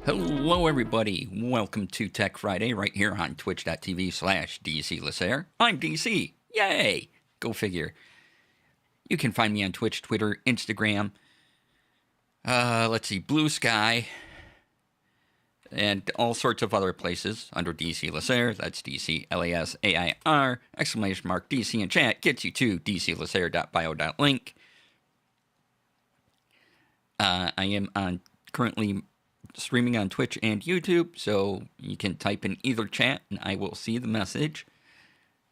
Hello everybody, welcome to Tech Friday right here on twitch.tv/DC Lasair. I'm DC, yay! Go figure. You can find me on Twitch, Twitter, Instagram, let's see, Blue Sky, and all sorts of other places under DC Lasair. That's DC LASAIR, exclamation mark DC in chat gets you to dclasair.bio.link. I am currently streaming on Twitch and YouTube, so you can type in either chat and I will see the message.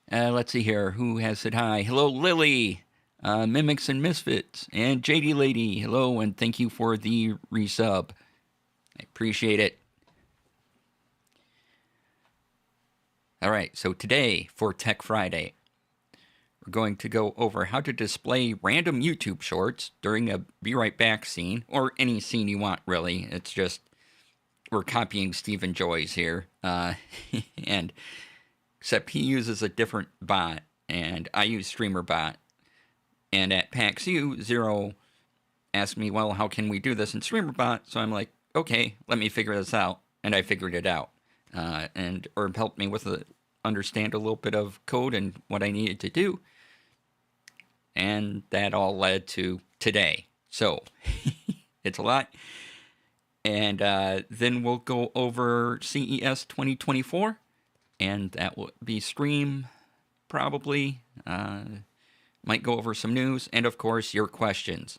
Let's see here. Who has said hi? Hello, Lily, Mimics and Misfits, and JD Lady. Hello, and thank you for the resub. I appreciate it. All right, so today for Tech Friday, we're going to go over how to display random YouTube shorts during a Be Right Back scene, or any scene you want, really. It's just we're copying Stephen Joy's here, and except he uses a different bot, and I use StreamerBot. And at PAX U, Zero asked me, well, how can we do this in StreamerBot? So I'm like, okay, let me figure this out. And I figured it out. And Herb helped me with understand a little bit of code and what I needed to do. And that all led to today. So it's a lot. And then we'll go over CES 2024. And that will be stream, probably. Might go over some news. And, of course, your questions.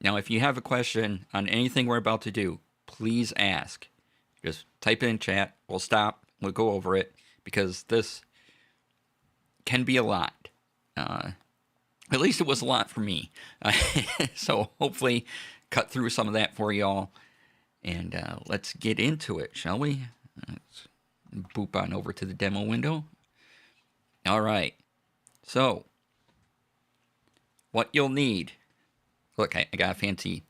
Now, if you have a question on anything we're about to do, please ask. Just type it in chat. We'll stop. We'll go over it. Because this can be a lot. At least it was a lot for me. So hopefully cut through some of that for y'all. And let's get into it, shall we? Let's boop on over to the demo window. All right. So what you'll need. Look, I got a fancy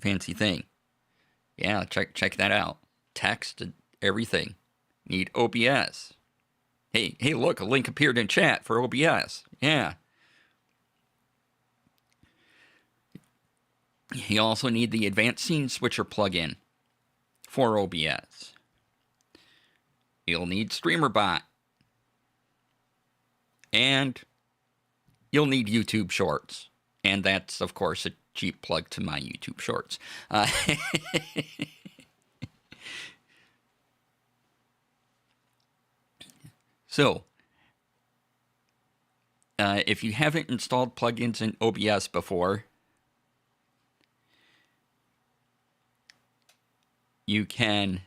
thing. Yeah, check that out. Text, everything. Need OBS. Hey, look, a link appeared in chat for OBS. Yeah. You also need the Advanced Scene Switcher plugin for OBS. You'll need StreamerBot. And you'll need YouTube Shorts. And that's, of course, a cheap plug to my YouTube Shorts. So, if you haven't installed plugins in OBS before, you can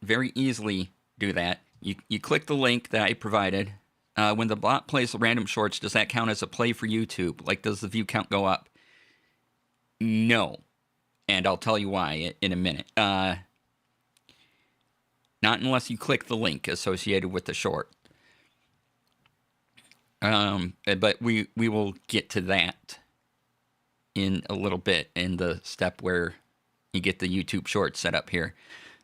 very easily do that. You click the link that I provided. When the bot plays the random shorts, does that count as a play for YouTube? Like, does the view count go up? No. And I'll tell you why in a minute. Not unless you click the link associated with the short. But we will get to that in a little bit in the step where you get the YouTube short set up here.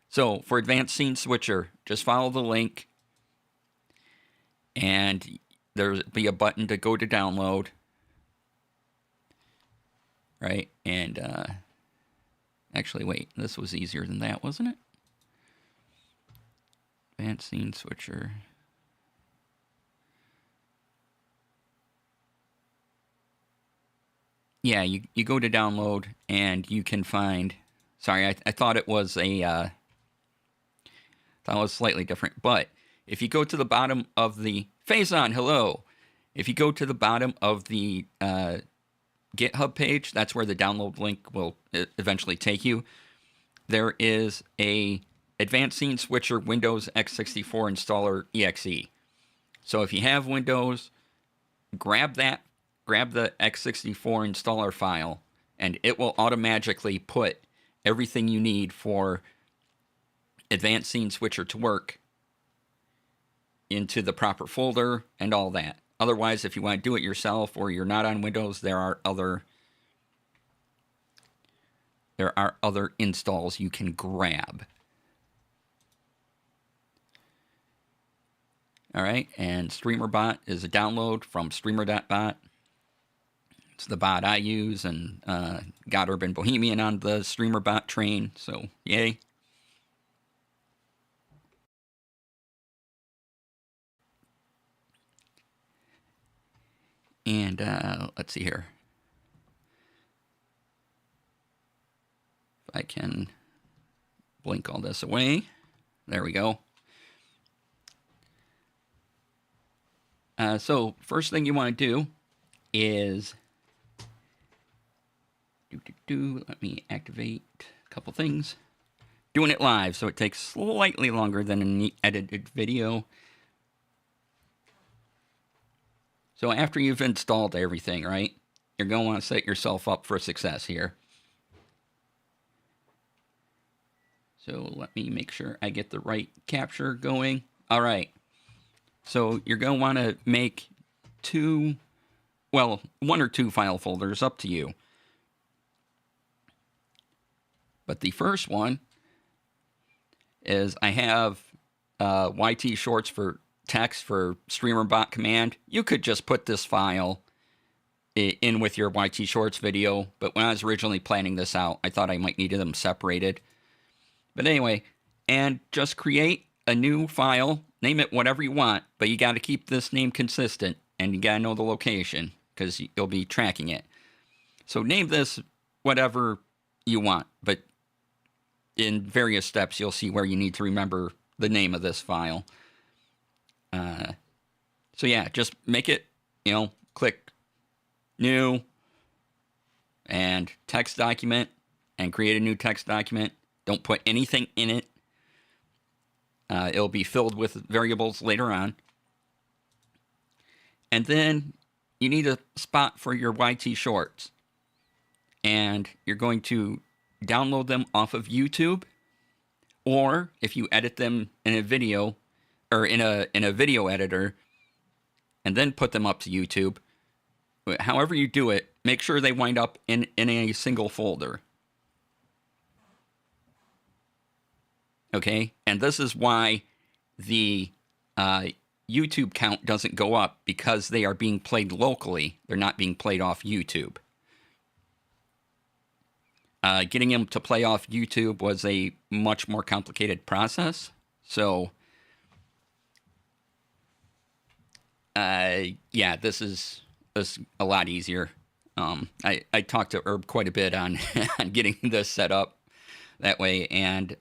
So for Advanced Scene Switcher, just follow the link. And there'll be a button to go to download. Right? And actually, wait, this was easier than that, wasn't it? Advanced Scene Switcher. Yeah, you go to download and you can find. Sorry, I thought it was a. Thought it was slightly different, but if you go to the bottom of the Faison, hello. If you go to the bottom of the GitHub page, that's where the download link will eventually take you. There is a Advanced Scene Switcher Windows x64 installer exe. So if you have Windows, grab the x64 installer file, and it will automatically put everything you need for Advanced Scene Switcher to work into the proper folder and all that. Otherwise, if you want to do it yourself or you're not on Windows, there are other installs you can grab. All right, and StreamerBot is a download from streamer.bot. It's the bot I use, and got Urban Bohemian on the StreamerBot train, so yay. And let's see here. If I can blink all this away. There we go. So first thing you want to do is let me activate a couple things. Doing it live, so it takes slightly longer than an edited video. So after you've installed everything, right, you're going to want to set yourself up for success here. So let me make sure I get the right capture going. All right. So you're going to want to make one or two file folders, up to you. But the first one is I have YT shorts for text for streamer bot command. You could just put this file in with your YT shorts video, but when I was originally planning this out, I thought I might need them separated. But anyway, and just create a new file, name it whatever you want, but you got to keep this name consistent, and you got to know the location because you'll be tracking it. So name this whatever you want, but in various steps, you'll see where you need to remember the name of this file. So yeah, just make it, click new and text document and create a new text document. Don't put anything in it. It'll be filled with variables later on. And then you need a spot for your YT shorts. And you're going to download them off of YouTube, or if you edit them in a video or in a video editor and then put them up to YouTube, however you do it, make sure they wind up in a single folder. Okay, and this is why the YouTube count doesn't go up, because they are being played locally. They're not being played off YouTube. Getting them to play off YouTube was a much more complicated process. So, yeah, this is a lot easier. I talked to Herb quite a bit on, on getting this set up that way, and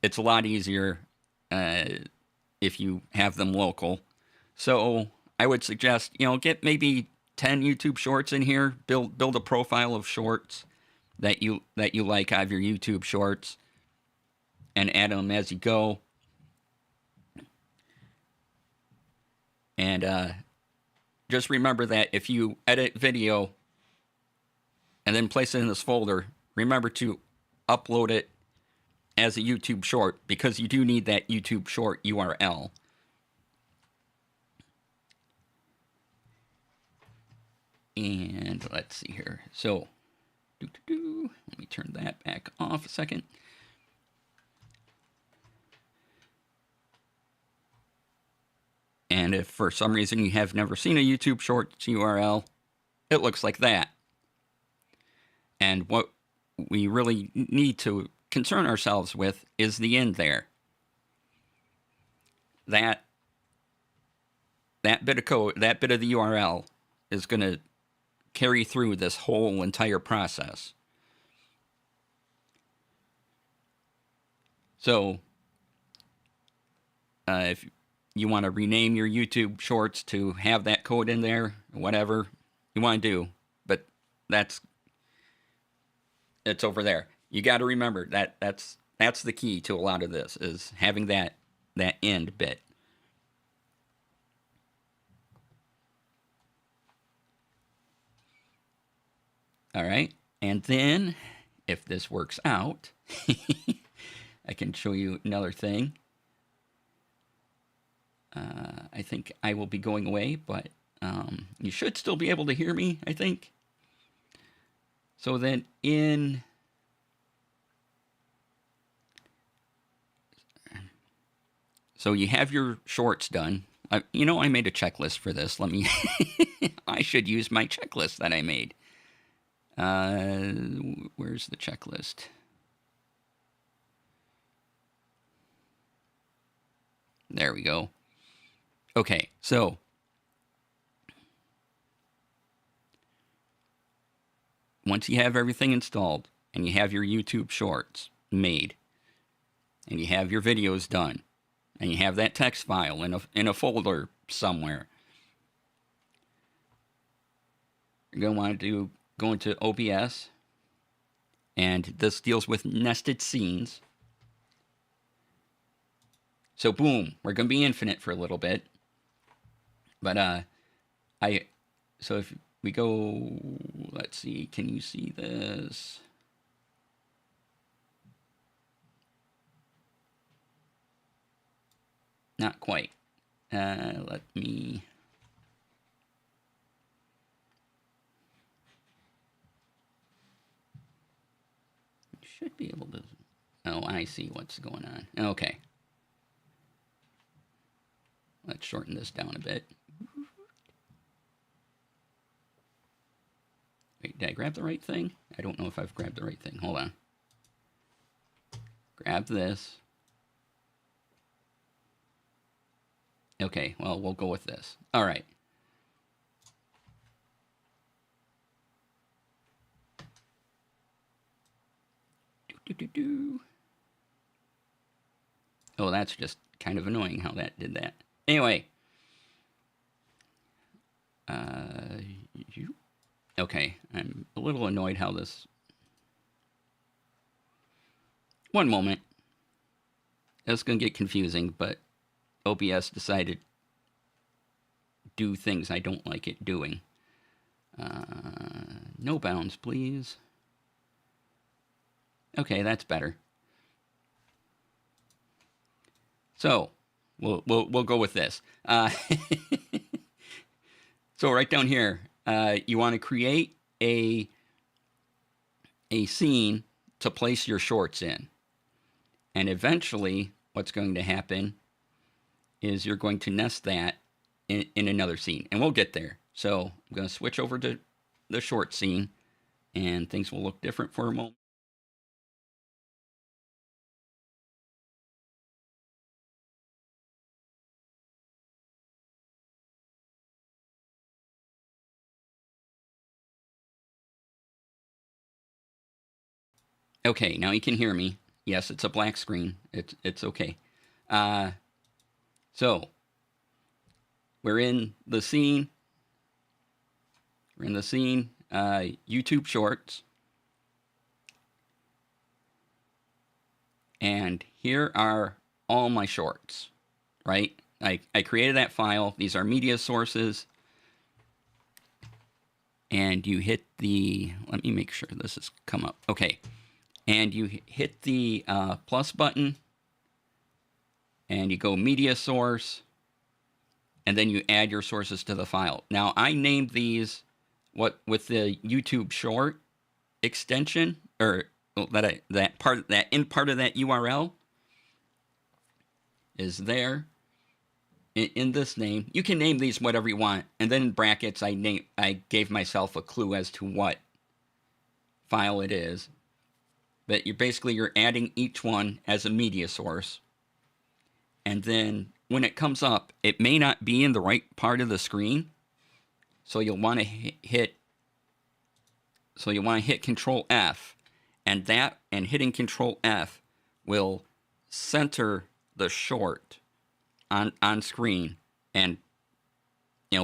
it's a lot easier if you have them local. So I would suggest, get maybe 10 YouTube shorts in here. Build a profile of shorts that you like out of your YouTube shorts, and add them as you go. And just remember that if you edit video and then place it in this folder, remember to upload it as a YouTube short, because you do need that YouTube short URL. And let's see here. So, let me turn that back off a second. And if for some reason you have never seen a YouTube Shorts URL, it looks like that. And what we really need to concern ourselves with is the end there. That bit of code, that bit of the URL is going to carry through this whole entire process. So, if you want to rename your YouTube shorts to have that code in there, whatever you want to do, but it's over there. You got to remember that's the key to a lot of this, is having that end bit. All right, and then if this works out, I can show you another thing. I think I will be going away, but you should still be able to hear me, I think. So then so you have your shorts done. I made a checklist for this. Let me, I should use my checklist that I made. Where's the checklist? There we go. Okay, so once you have everything installed and you have your YouTube shorts made and you have your videos done and you have that text file in a folder somewhere, you're going to want to go into OBS, and this deals with nested scenes. So boom, we're going to be infinite for a little bit. But so if we go, let's see, can you see this? Not quite. Let me... Should be able to... Oh, I see what's going on. Okay. Let's shorten this down a bit. Wait, did I grab the right thing? I don't know if I've grabbed the right thing. Hold on. Grab this. Okay, well, we'll go with this. All right. Oh, that's just kind of annoying how that did that. Anyway. Okay, I'm a little annoyed how this... One moment. It's going to get confusing, but OBS decided to do things I don't like it doing. No bounds, please. Okay, that's better. So, we'll go with this. So right down here, you want to create a scene to place your shorts in. And eventually, what's going to happen is you're going to nest that in another scene. And we'll get there. So I'm going to switch over to the short scene, and things will look different for a moment. Okay, now you can hear me. Yes, it's a black screen. It's okay. So we're in the scene. We're in the scene. YouTube Shorts. And here are all my shorts, right? I created that file. These are media sources. And you hit the, let me make sure this has come up. Okay. And you hit the plus button. And you go media source. And then you add your sources to the file. Now, I named these with the YouTube short extension, or that part of that URL is there in this name. You can name these whatever you want, and then in brackets I gave myself a clue as to what file it is. But you're adding each one as a media source, and then when it comes up, it may not be in the right part of the screen, so you'll want to hit Control F, and hitting Control F will center the short on screen, and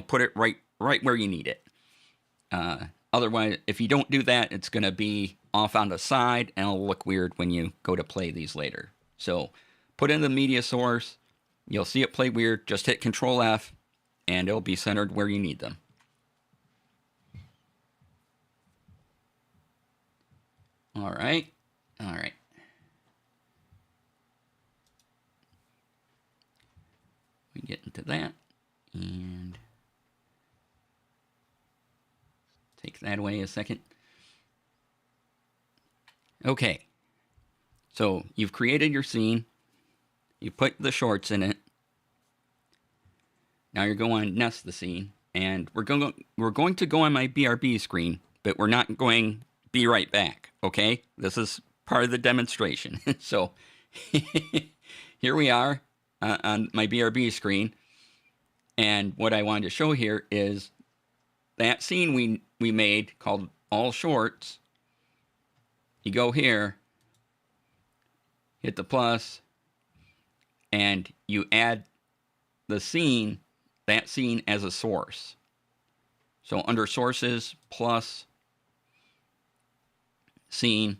put it right where you need it. Otherwise, if you don't do that, it's going to be off on the side, and it'll look weird when you go to play these later. So put in the media source. You'll see it play weird. Just hit Control F, and it'll be centered where you need them. All right. We get into that, and take that away a second. Okay. So you've created your scene. You put the shorts in it. Now you're going to nest the scene, and we're going to go on my BRB screen, but we're not going to be right back. Okay, this is part of the demonstration. So here we are on my BRB screen, and what I wanted to show here is that scene we made called All Shorts. You go here, hit the plus, and you add the scene, that scene as a source. So under sources, plus scene,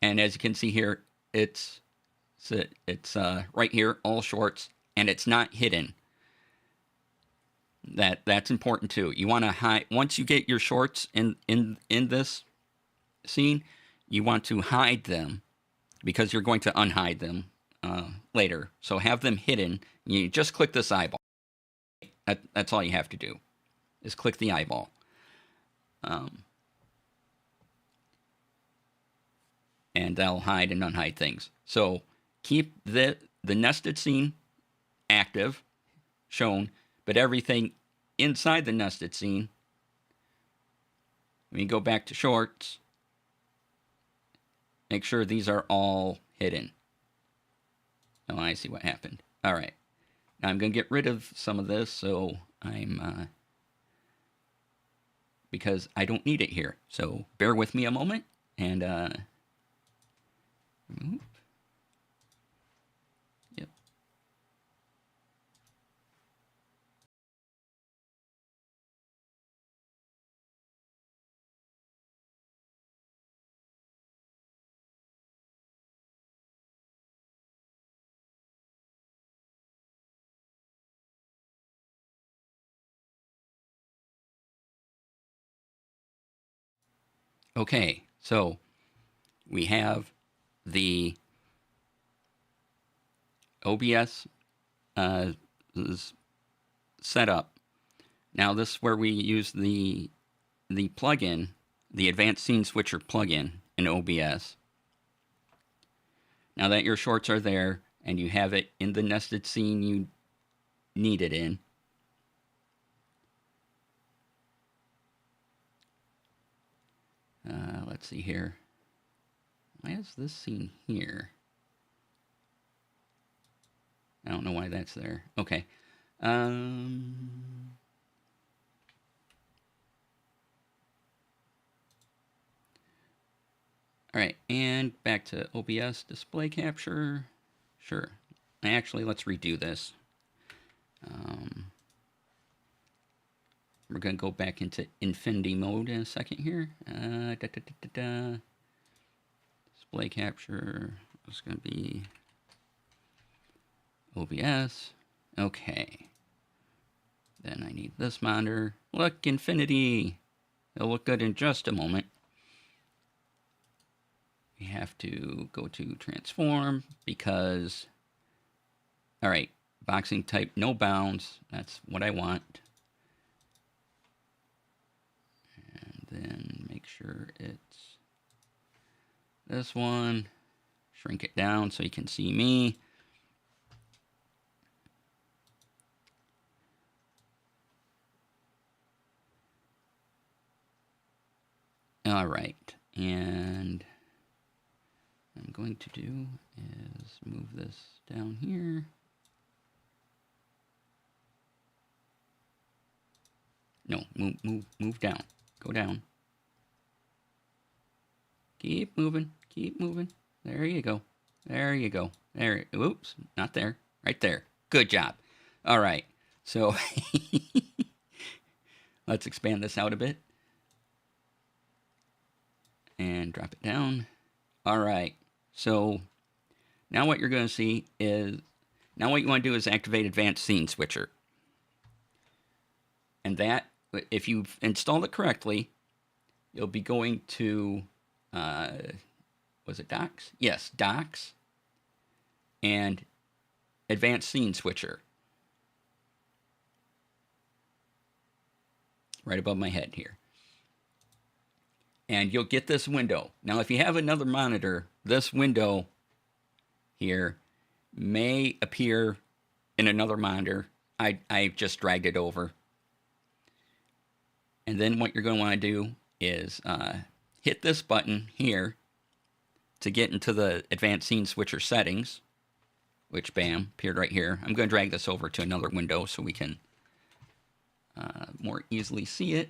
and as you can see here, it's right here, all shorts, and it's not hidden. That's important too. You want to hide once you get your shorts in this scene. You want to hide them because you're going to unhide them later. So have them hidden. You just click this eyeball. That's all you have to do is click the eyeball. And that'll hide and unhide things. So keep the nested scene active, shown, but everything inside the nested scene, when you go back to shorts, make sure these are all hidden. Oh, I see what happened. All right. Now I'm going to get rid of some of this, so I'm because I don't need it here. So bear with me a moment and remove. Yep. Okay, so we have the OBS set up. Now this is where we use the plugin, the Advanced Scene Switcher plugin in OBS. Now that your shorts are there and you have it in the nested scene you need it in, let's see here. Why is this scene here? I don't know why that's there. Okay. All right, and back to OBS display capture. Sure. Actually, let's redo this. We're going to go back into infinity mode in a second here. Display capture is going to be OBS. Okay. Then I need this monitor. Look, infinity. It'll look good in just a moment. We have to go to transform because, all right, boxing type, no bounds. That's what I want. And then make sure it's this one. Shrink it down so you can see me. All right, and what I'm going to do is move this down here. No, move down. Go down. Keep moving. Keep moving. There you go. There you go. There. Oops, not there. Right there. Good job. All right. So let's expand this out a bit and drop it down. All right. So now what you're going to see is, now what you want to do is activate Advanced Scene Switcher. And that, if you've installed it correctly, you'll be going to, was it Docs? Yes, Docs and Advanced Scene Switcher. Right above my head here. And you'll get this window. Now, if you have another monitor, this window here may appear in another monitor. I just dragged it over. And then what you're going to want to do is hit this button here to get into the Advanced Scene Switcher settings, which, bam, appeared right here. I'm going to drag this over to another window so we can more easily see it.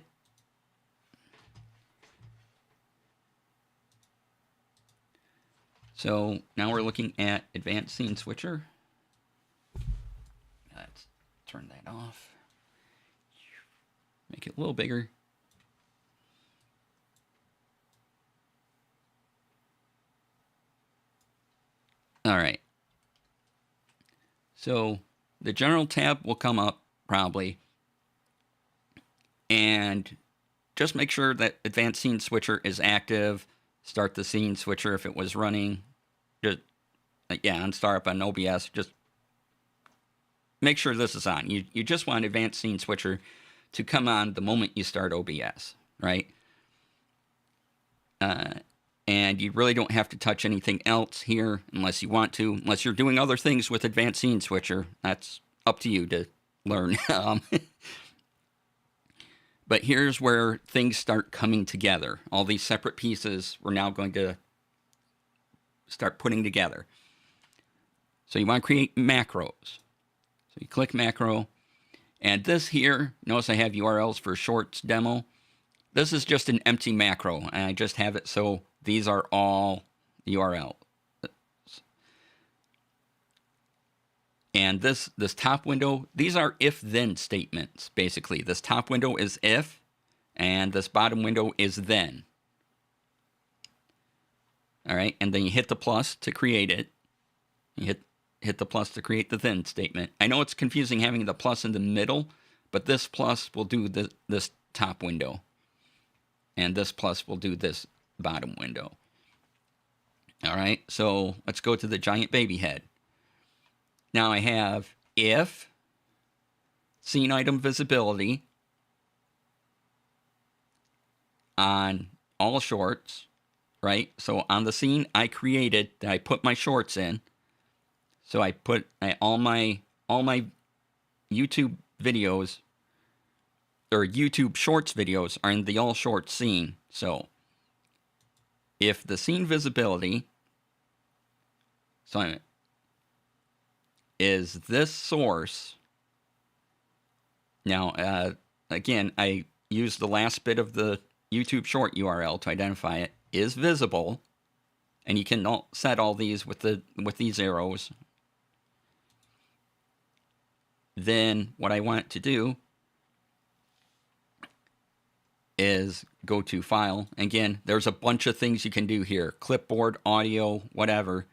So now we're looking at Advanced Scene Switcher. Let's turn that off. Make it a little bigger. All right. So the general tab will come up probably. And just make sure that advanced scene switcher is active. Start the scene switcher if it was running. Just, yeah, on startup on OBS. Just make sure this is on. You just want advanced scene switcher to come on the moment you start OBS, right? And you really don't have to touch anything else here unless you want to. Unless you're doing other things with advanced scene switcher. That's up to you to learn. But here's where things start coming together. All these separate pieces we're now going to start putting together. So you want to create macros. So you click macro. And this here, notice I have URLs for shorts demo. This is just an empty macro. And I just have it so these are all URLs. And this top window, these are if-then statements, basically. This top window is if, and this bottom window is then. All right, and then you hit the plus to create it. You hit the plus to create the then statement. I know it's confusing having the plus in the middle, but this plus will do this top window. And this plus will do this bottom window. All right, so let's go to the giant baby head. Now I have if scene item visibility on all shorts, right? So on the scene I created that I put my shorts in. So I put all my YouTube videos or YouTube Shorts videos are in the all shorts scene. So if the scene visibility is this source. Now, again, I used the last bit of the YouTube short URL to identify it, is visible, and you can set all these with these arrows. Then what I want to do is go to File. Again, there's a bunch of things you can do here, clipboard, audio, whatever.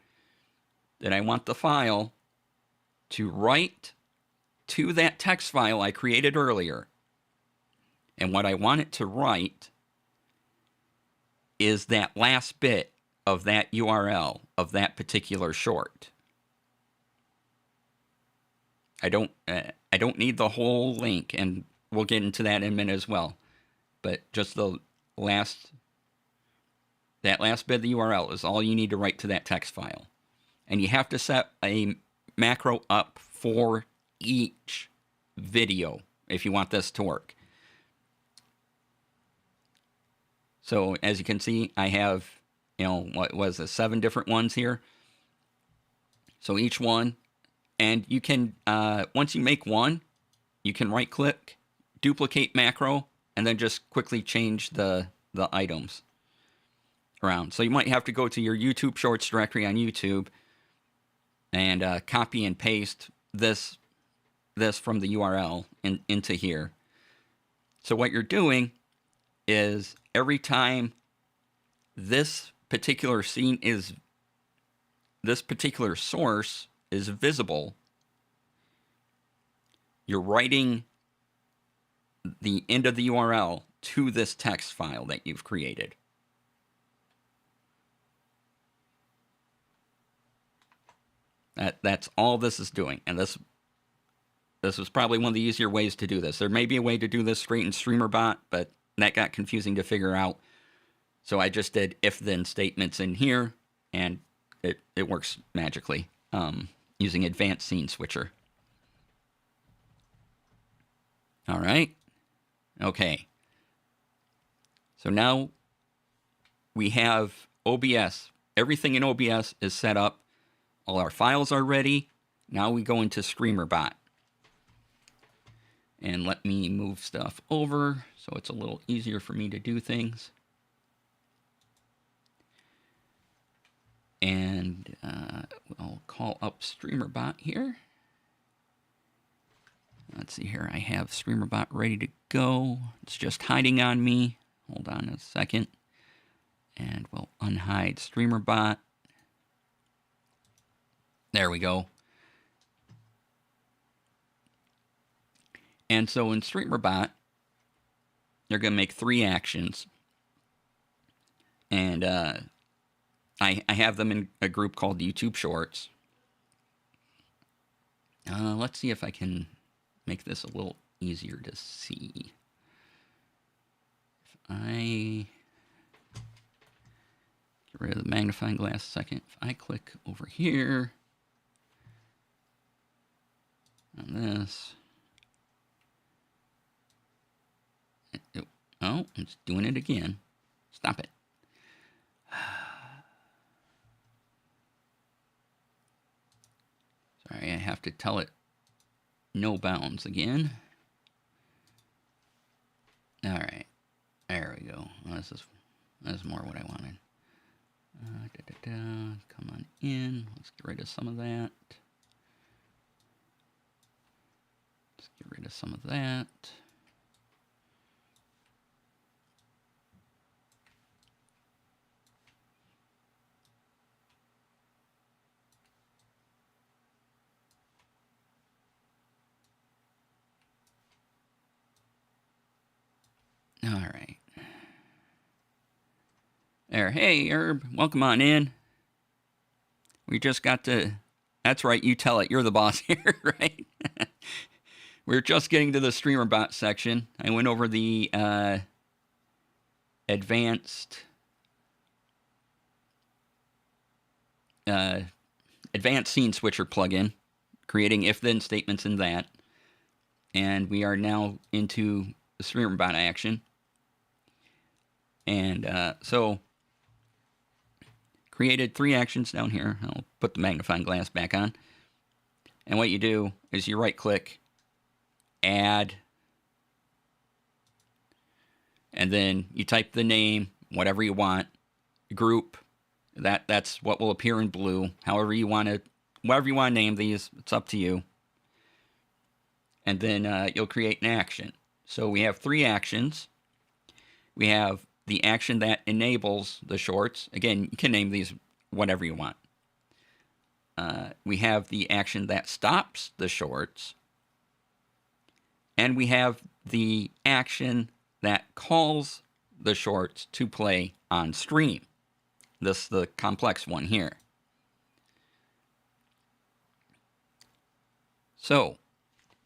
Then I want the file to write to that text file I created earlier. And what I want it to write is that last bit of that URL of that particular short. I don't need the whole link, and we'll get into that in a minute as well. But just that last bit of the URL is all you need to write to that text file. And you have to set a macro up for each video if you want this to work. So as you can see, I have, what was it, 7 different ones here. So each one, and you can, once you make one, you can right click, duplicate macro, and then just quickly change the items around. So you might have to go to your YouTube Shorts directory on YouTube and copy and paste this from the URL into here. So what you're doing is every time this particular scene is, this particular source is visible, you're writing the end of the URL to this text file that you've created. That's all this is doing, and this was probably one of the easier ways to do this. There may be a way to do this straight in StreamerBot, but that got confusing to figure out. So I just did if-then statements in here, and it works magically using advanced scene switcher. All right. Okay. So now we have OBS. Everything in OBS is set up. All our files are ready. Now we go into StreamerBot. And let me move stuff over so it's a little easier for me to do things. And I'll call up StreamerBot here. Let's see here. I have StreamerBot ready to go. It's just hiding on me. Hold on a second. And we'll unhide StreamerBot. There we go. And so in StreamerBot, they're going to make 3 actions. And I have them in a group called YouTube Shorts. Let's see if I can make this a little easier to see. If I get rid of the magnifying glass a second, if I click over here on this, oh, it's doing it again. Stop it. Sorry, I have to tell it no bounds again. All right, there we go. Well, this is more what I wanted. Come on in. Let's get rid of some of that. Let's get rid of some of that. All right. There. Hey, Herb. Welcome on in. We just got to... That's right. You tell it. You're the boss here, right? We're just getting to the streamer bot section. I went over the advanced scene switcher plugin, creating if-then statements in that. And we are now into the streamer bot action. And so, created 3 actions down here. I'll put the magnifying glass back on. And what you do is you right-click, add, and then you type the name, whatever you want, group. That's what will appear in blue. However you want to, whatever you want to name these, it's up to you. And then you'll create an action. So we have 3 actions. We have the action that enables the shorts. Again, you can name these whatever you want. We have the action that stops the shorts. And we have the action that calls the shorts to play on stream. This is the complex one here. So,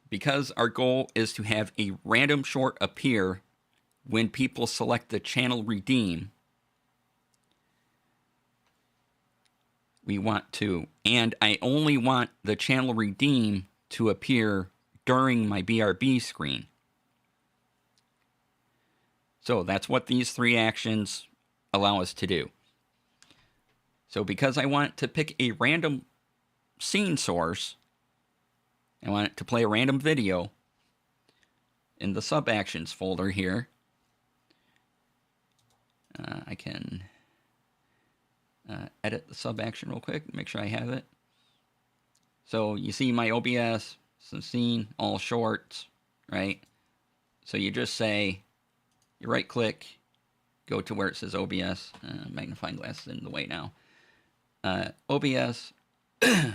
because our goal is to have a random short appear when people select the channel redeem, we want to, and I only want the channel redeem to appear during my BRB screen. So that's what these 3 actions allow us to do. So because I want to pick a random scene source, I want it to play a random video in the sub actions folder here. I can edit the sub action real quick, make sure I have it. So you see my OBS, some scene, all shorts, right? So you just say, you right click, go to where it says OBS, magnifying glass is in the way now. OBS, and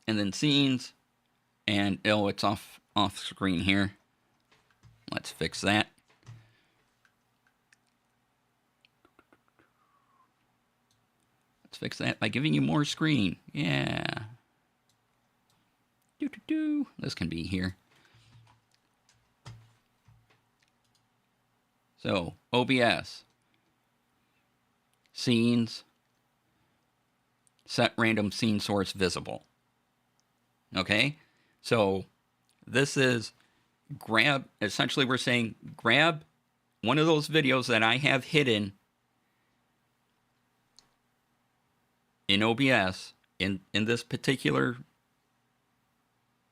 then scenes, and oh, it's off screen here. Let's fix that. Let's fix that by giving you more screen. Yeah. This can be here. So, OBS, scenes, set random scene source visible. Okay? So, this is essentially we're saying grab one of those videos that I have hidden in OBS in this particular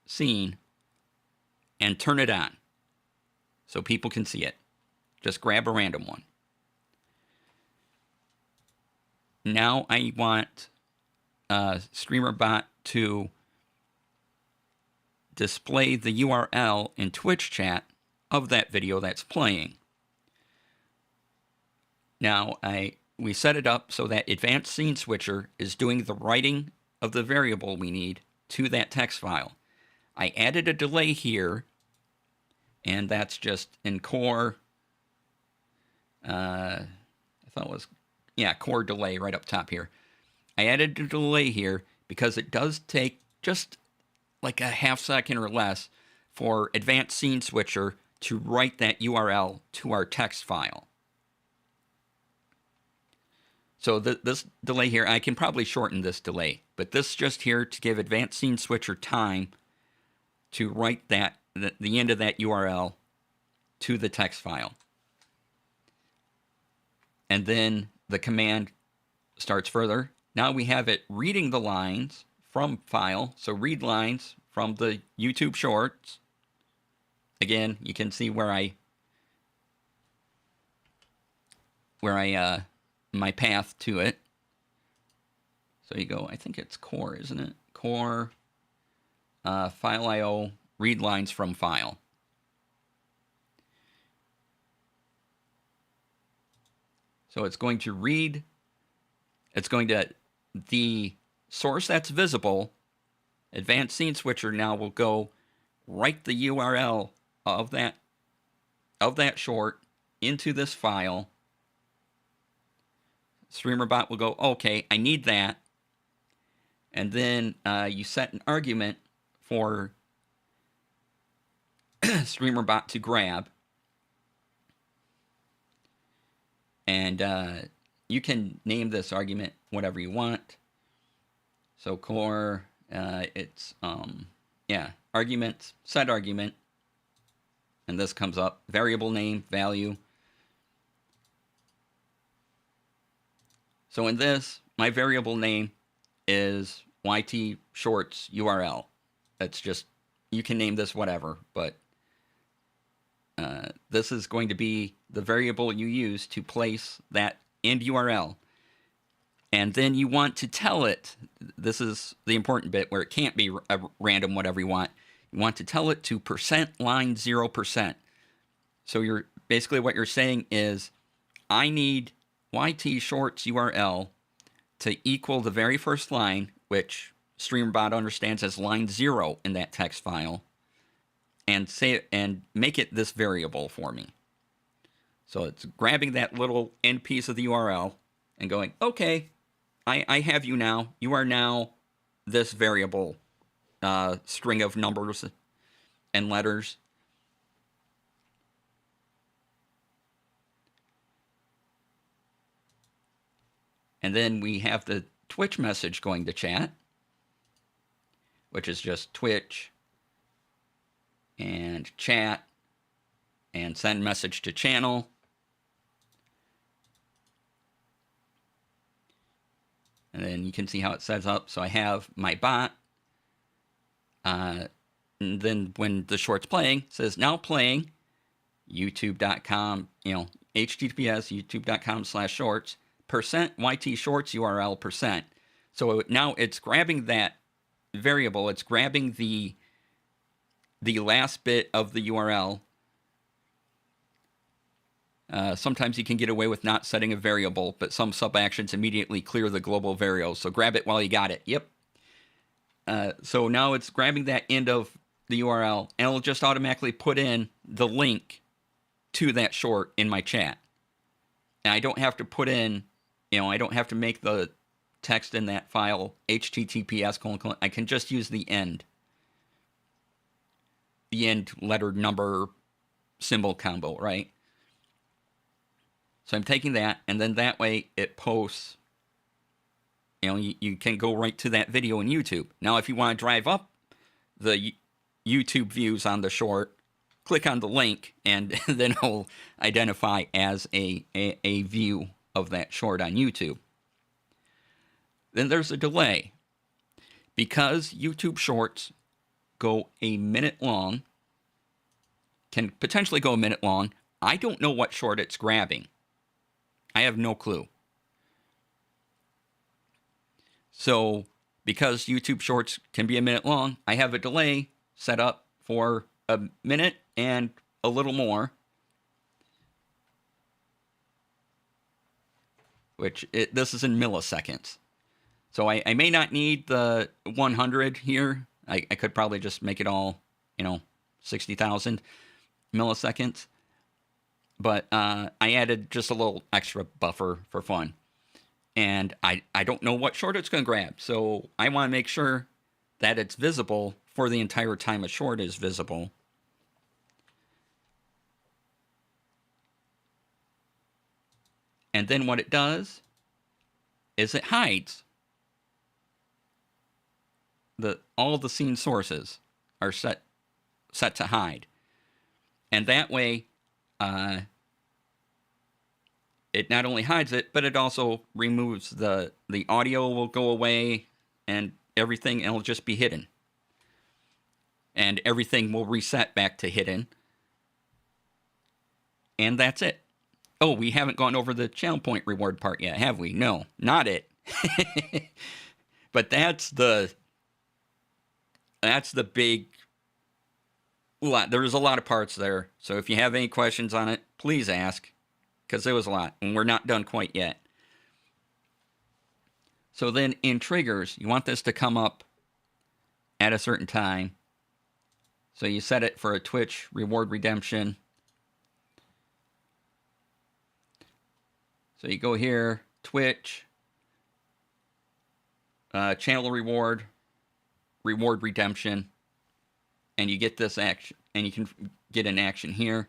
scene and turn it on so people can see it. Just grab a random one. Now I want StreamerBot to display the URL in Twitch chat of that video that's playing. Now we set it up so that Advanced Scene Switcher is doing the writing of the variable we need to that text file. I added a delay here, and that's just in core. I thought it was, yeah, core delay right up top here. I added a delay here because it does take just like a half second or less for Advanced Scene Switcher to write that URL to our text file. So this delay here, I can probably shorten this delay, but this is just here to give Advanced Scene Switcher time to write that the end of that URL to the text file. And then the command starts further. Now we have it reading the lines from file. So read lines from the YouTube Shorts. Again, you can see where my path to it. So you go, I think it's core, isn't it? Core, file IO, read lines from file. So it's going to read, the source that's visible, Advanced Scene Switcher now will go write the URL of that short into this file. StreamerBot will go, okay, I need that. And then you set an argument for StreamerBot to grab. And you can name this argument whatever you want. So core, it's, argument, set argument. And this comes up, variable name, value. So in this, my variable name is YT Shorts URL. That's just, you can name this whatever, but this is going to be the variable you use to place that end URL. And then you want to tell it, this is the important bit where it can't be a random whatever you want. You want to tell it to %line 0%. So you're basically what you're saying is, I need YT Shorts URL to equal the very first line, which StreamerBot understands as line 0 in that text file, and make it this variable for me. So it's grabbing that little end piece of the URL and going, okay, I have you now. You are now this variable string of numbers and letters. And then we have the Twitch message going to chat, which is just Twitch and chat and send message to channel. And then you can see how it sets up. So I have my bot. And then when the short's playing, it says now playing youtube.com, https youtube.com/shorts, %YT Shorts URL %. So now it's grabbing that variable. It's grabbing the last bit of the URL. Sometimes you can get away with not setting a variable, but some sub-actions immediately clear the global variable. So grab it while you got it. Yep. So now it's grabbing that end of the URL, and it'll just automatically put in the link to that short in my chat. And I don't have to put in, I don't have to make the text in that file https : I can just use the end letter number symbol combo, right? So I'm taking that, and then that way it posts. You can go right to that video in YouTube. Now, if you want to drive up the YouTube views on the short, click on the link, and then it'll identify as a view of that short on YouTube. Then there's a delay. Because YouTube Shorts go a minute long, can potentially go a minute long, I don't know what short it's grabbing. I have no clue. So, because YouTube Shorts can be a minute long, I have a delay set up for a minute and a little more. This is in milliseconds. So I may not need the 100 here. I could probably just make it all, 60,000 milliseconds. But I added just a little extra buffer for fun. And I don't know what short it's going to grab. So I want to make sure that it's visible for the entire time a short is visible. And then what it does is it hides all the scene sources are set to hide. And that way, it not only hides it, but it also removes the audio will go away and everything, and it'll just be hidden. And everything will reset back to hidden. And that's it. Oh, we haven't gone over the channel point reward part yet, have we? No, not it. But that's the big lot. There's a lot of parts there. So if you have any questions on it, please ask, because there was a lot, and we're not done quite yet. So then in triggers, you want this to come up at a certain time. So you set it for a Twitch reward redemption. So you go here, Twitch, channel reward redemption, and you get this action, and you can get an action here.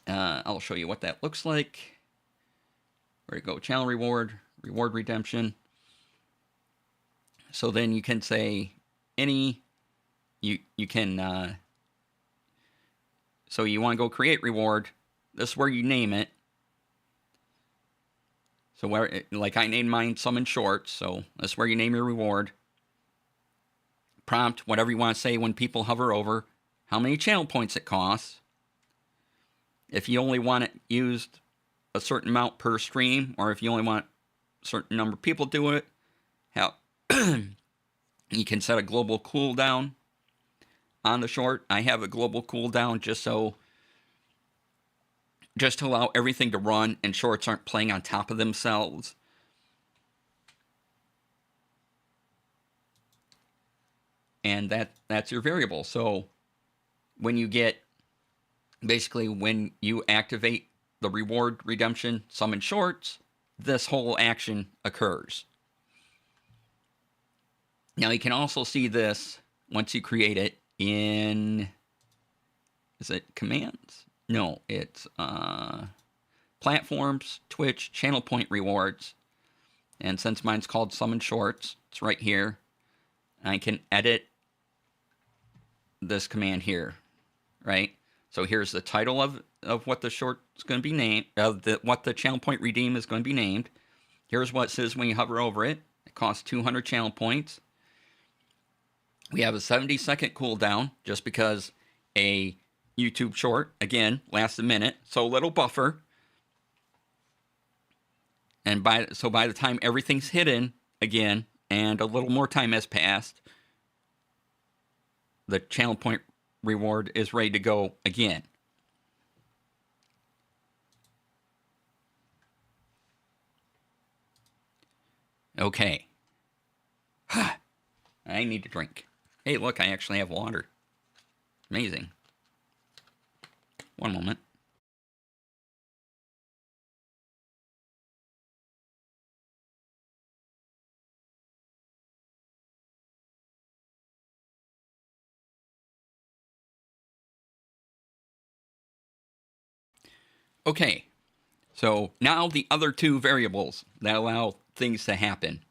I'll show you what that looks like. Where you go, channel reward redemption. So then you can say you can, so you want to go create reward. This is where you name it. So like I named mine Summon Shorts, so that's where you name your reward. Prompt, whatever you want to say when people hover over, how many channel points it costs. If you only want it used a certain amount per stream, or if you only want a certain number of people do it, how you can set a global cooldown on the short. I have a global cooldown just to allow everything to run and shorts aren't playing on top of themselves. And that's your variable. So when you activate the reward redemption summon shorts, this whole action occurs. Now you can also see this once you create it in, is it commands? No, it's platforms, Twitch, channel point rewards. And since mine's called Summon Shorts, it's right here. I can edit this command here, right? So here's the title of what the short is going to be named, what the channel point redeem is going to be named. Here's what it says when you hover over it. It costs 200 channel points. We have a 70-second cooldown, just because a YouTube short, again, lasts a minute, so a little buffer. And by the time everything's hidden again, and a little more time has passed, the channel point reward is ready to go again. Okay. I need to drink. Hey, look, I actually have water. Amazing. One moment. Okay, so now the other two variables that allow things to happen.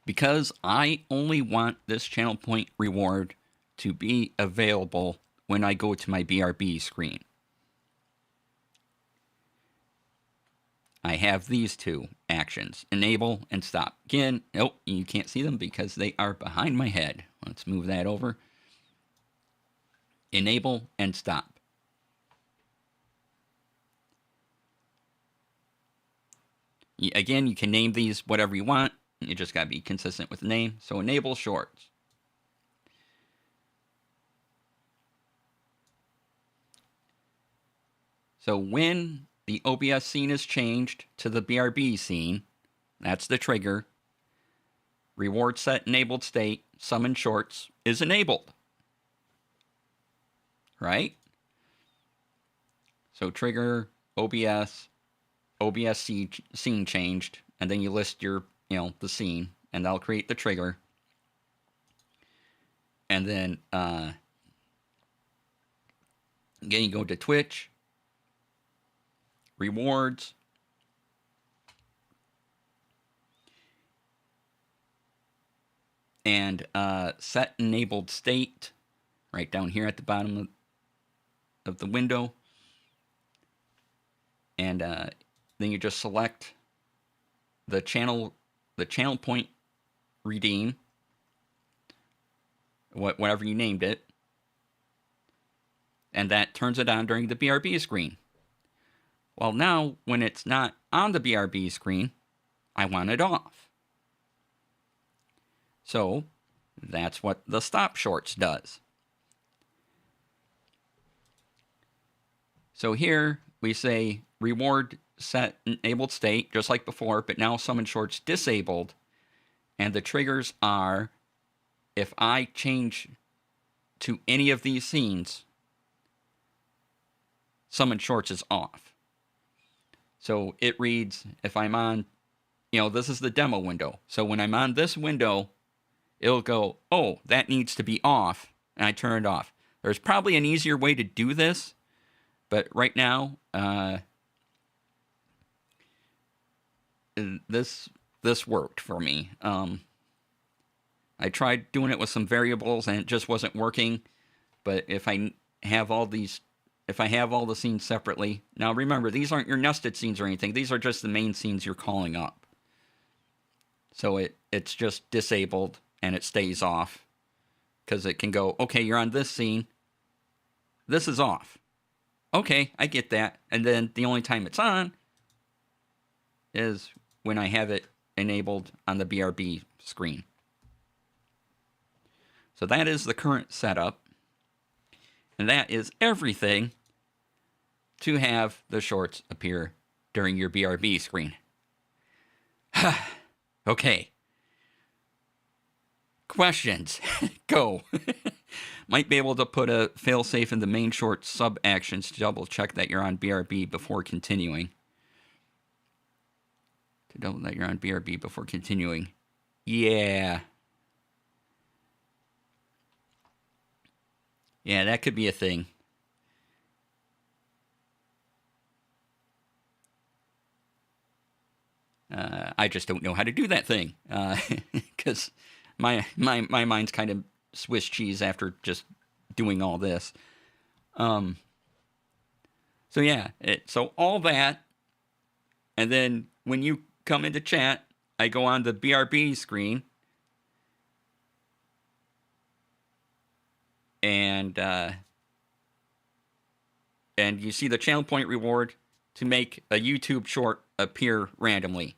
Because I only want this channel point reward to be available when I go to my BRB screen, I have these two actions, enable and stop. Again, nope, you can't see them because they are behind my head. Let's move that over. Enable and stop. Again, you can name these whatever you want. You just got to be consistent with the name. So enable shorts. So when the OBS scene is changed to the BRB scene, that's the trigger, reward set enabled state, summon shorts is enabled. Right? So trigger, OBS, scene changed, and then you list your, the scene, and that'll create the trigger. And then, again, you go to Twitch, rewards, and set enabled state, right down here at the bottom of the window. And then you just select the channel point redeem, whatever you named it, and that turns it on during the BRB screen. Well, now, when it's not on the BRB screen, I want it off. So, that's what the stop shorts does. So here, we say reward set enabled state, just like before, but now summon shorts disabled, and the triggers are if I change to any of these scenes, summon shorts is off. So it reads, if I'm on, this is the demo window. So when I'm on this window, it'll go, oh, that needs to be off, and I turn it off. There's probably an easier way to do this, but right now, this worked for me. I tried doing it with some variables and it just wasn't working. But if I have all the scenes separately, now remember, these aren't your nested scenes or anything. These are just the main scenes you're calling up. So it's just disabled and it stays off because it can go, okay, you're on this scene. This is off. Okay, I get that. And then the only time it's on is when I have it enabled on the BRB screen. So that is the current setup. And that is everything to have the shorts appear during your BRB screen. Okay. Questions. Go. Might be able to put a failsafe in the main short sub actions to double check that you're on BRB before continuing. To double that you're on BRB before continuing. Yeah. Yeah, that could be a thing. I just don't know how to do that thing. Because my mind's kind of Swiss cheese after just doing all this. So yeah, so all that, and then when you come into chat, I go on the BRB screen, and you see the channel point reward to make a YouTube short appear randomly.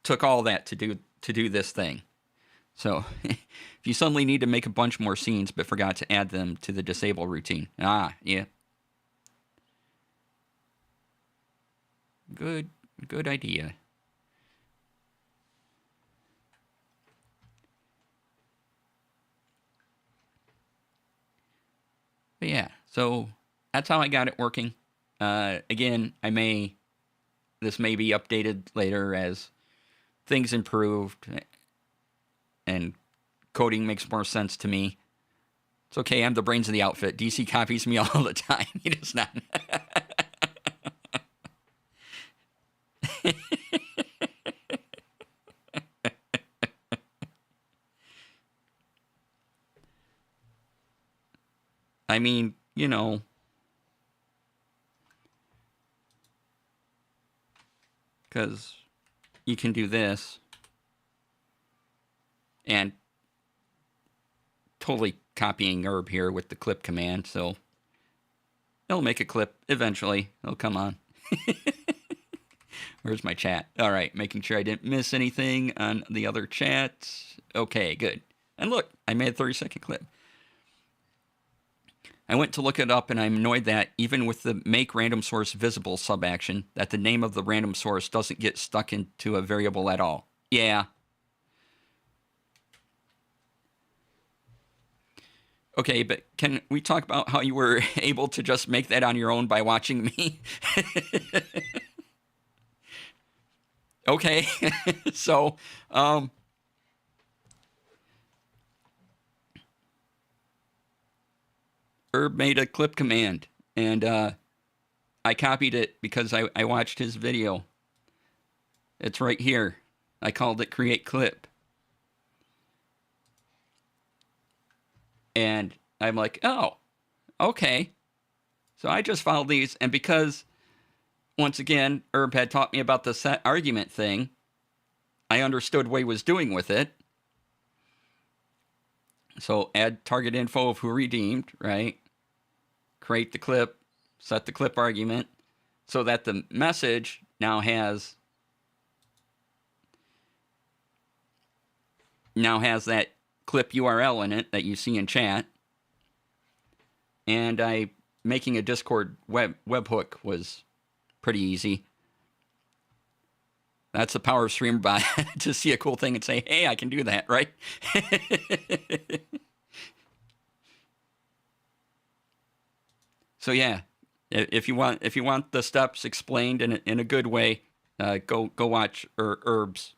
Took all that to do this thing. So, if you suddenly need to make a bunch more scenes but forgot to add them to the disable routine. Yeah. Good idea. But yeah, so that's how I got it working. Again, this may be updated later as things improved and coding makes more sense to me. It's okay, I'm the brains of the outfit. DC copies me all the time. He does not. I mean, because you can do this and totally copying Herb here with the clip command, so it'll make a clip eventually. It'll come on. Where's my chat? All right, making sure I didn't miss anything on the other chats. Okay, good. And look, I made a 30-second clip. I went to look it up, and I'm annoyed that even with the make random source visible sub-action, that the name of the random source doesn't get stuck into a variable at all. Yeah. Okay, but can we talk about how you were able to just make that on your own by watching me? Okay, so Herb made a clip command, and I copied it because I watched his video. It's right here. I called it create clip. And I'm like, oh, okay. So I just followed these, and because, once again, Herb had taught me about the set argument thing, I understood what he was doing with it. So add target info of who redeemed, right? Create the clip, set the clip argument, so that the message now has that clip URL in it that you see in chat. And making a Discord webhook was pretty easy. That's the power of StreamerBot, to see a cool thing and say, hey, I can do that, right? So yeah, if you want the steps explained in a good way, go watch Herb's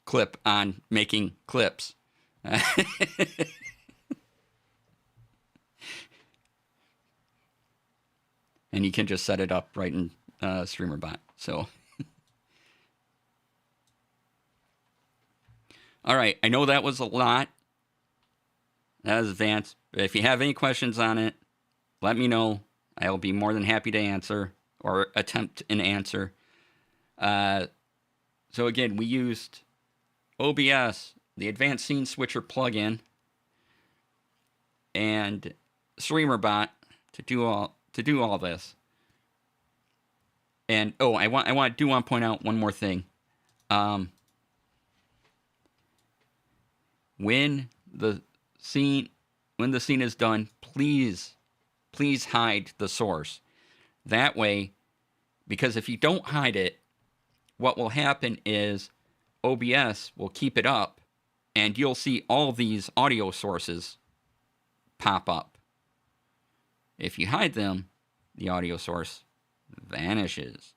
clip on making clips. And you can just set it up right in StreamerBot. So, all right, I know that was a lot. That was advanced. But if you have any questions on it, let me know. I'll be more than happy to answer or attempt an answer. So again, we used OBS, the Advanced Scene Switcher plugin, and StreamerBot to do all this. And I do want to point out one more thing. When the scene is done, please hide the source. That way, because if you don't hide it, what will happen is OBS will keep it up, and you'll see all these audio sources pop up. If you hide them, the audio source vanishes.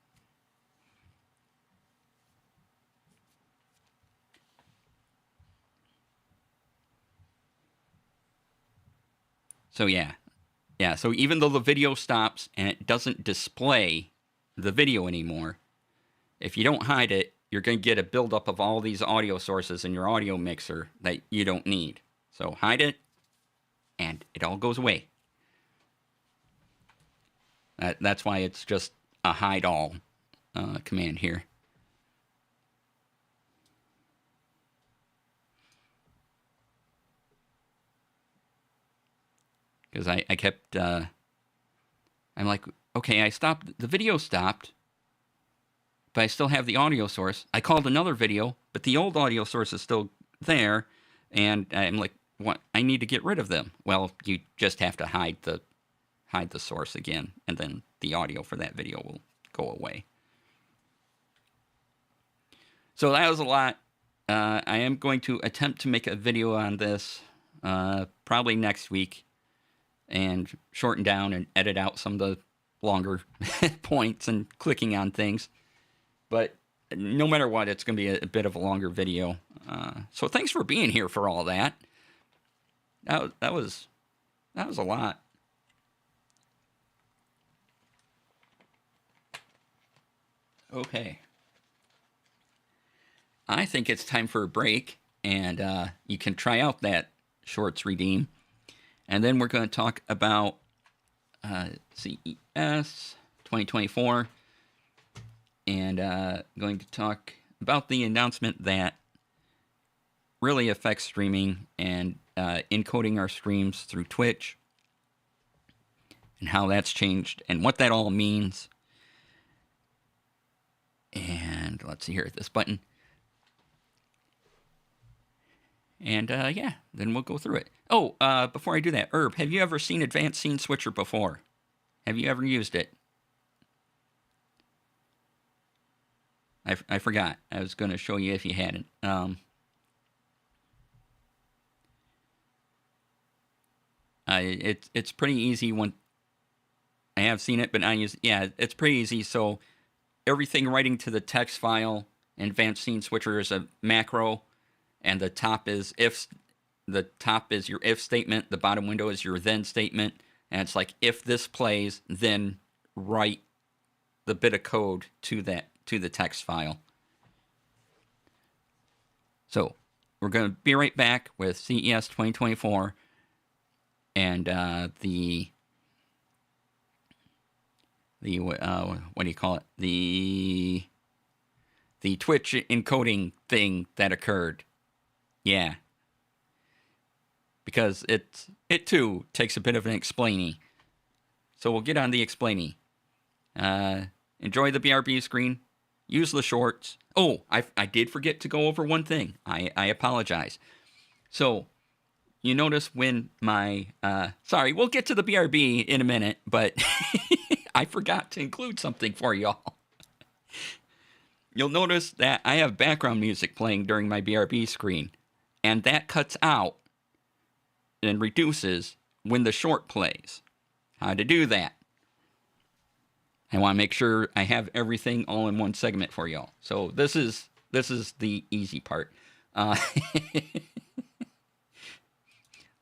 So yeah. So even though the video stops and it doesn't display the video anymore, if you don't hide it, you're going to get a buildup of all these audio sources in your audio mixer that you don't need. So hide it, and it all goes away. That's why it's just a hide all command here. Because I kept, I'm like, okay, the video stopped, but I still have the audio source. I called another video, but the old audio source is still there, and I'm like, what? I need to get rid of them. Well, you just have to hide the source again, and then the audio for that video will go away. So that was a lot. I am going to attempt to make a video on this probably next week, and shorten down and edit out some of the longer points and clicking on things. But no matter what, it's going to be a bit of a longer video. So thanks for being here for all that. That was a lot. Okay. I think it's time for a break, and you can try out that Shorts Redeem. And then we're going to talk about CES 2024, and going to talk about the announcement that really affects streaming and encoding our streams through Twitch, and how that's changed and what that all means. And let's see here, this button. And yeah, then we'll go through it. Oh, before I do that, Herb, have you ever seen Advanced Scene Switcher before? Have you ever used it? I forgot. I was going to show you if you hadn't. It's pretty easy when I have seen it, but I use, yeah, it's pretty easy. So everything writing to the text file in Advanced Scene Switcher is a macro, and the top is if. The top is your if statement. The bottom window is your then statement, and it's like if this plays, then write the bit of code to the text file. So we're going to be right back with CES 2024 and the what do you call it? The Twitch encoding thing that occurred. Yeah. Because it too takes a bit of an explaining. So we'll get on the explaining. Enjoy the BRB screen. Use the shorts. Oh, I did forget to go over one thing. I apologize. So you notice when my sorry, we'll get to the BRB in a minute, but I forgot to include something for y'all. You'll notice that I have background music playing during my BRB screen, and that cuts out and reduces when the short plays. How to do that? I want to make sure I have everything all in one segment for y'all. So this is the easy part.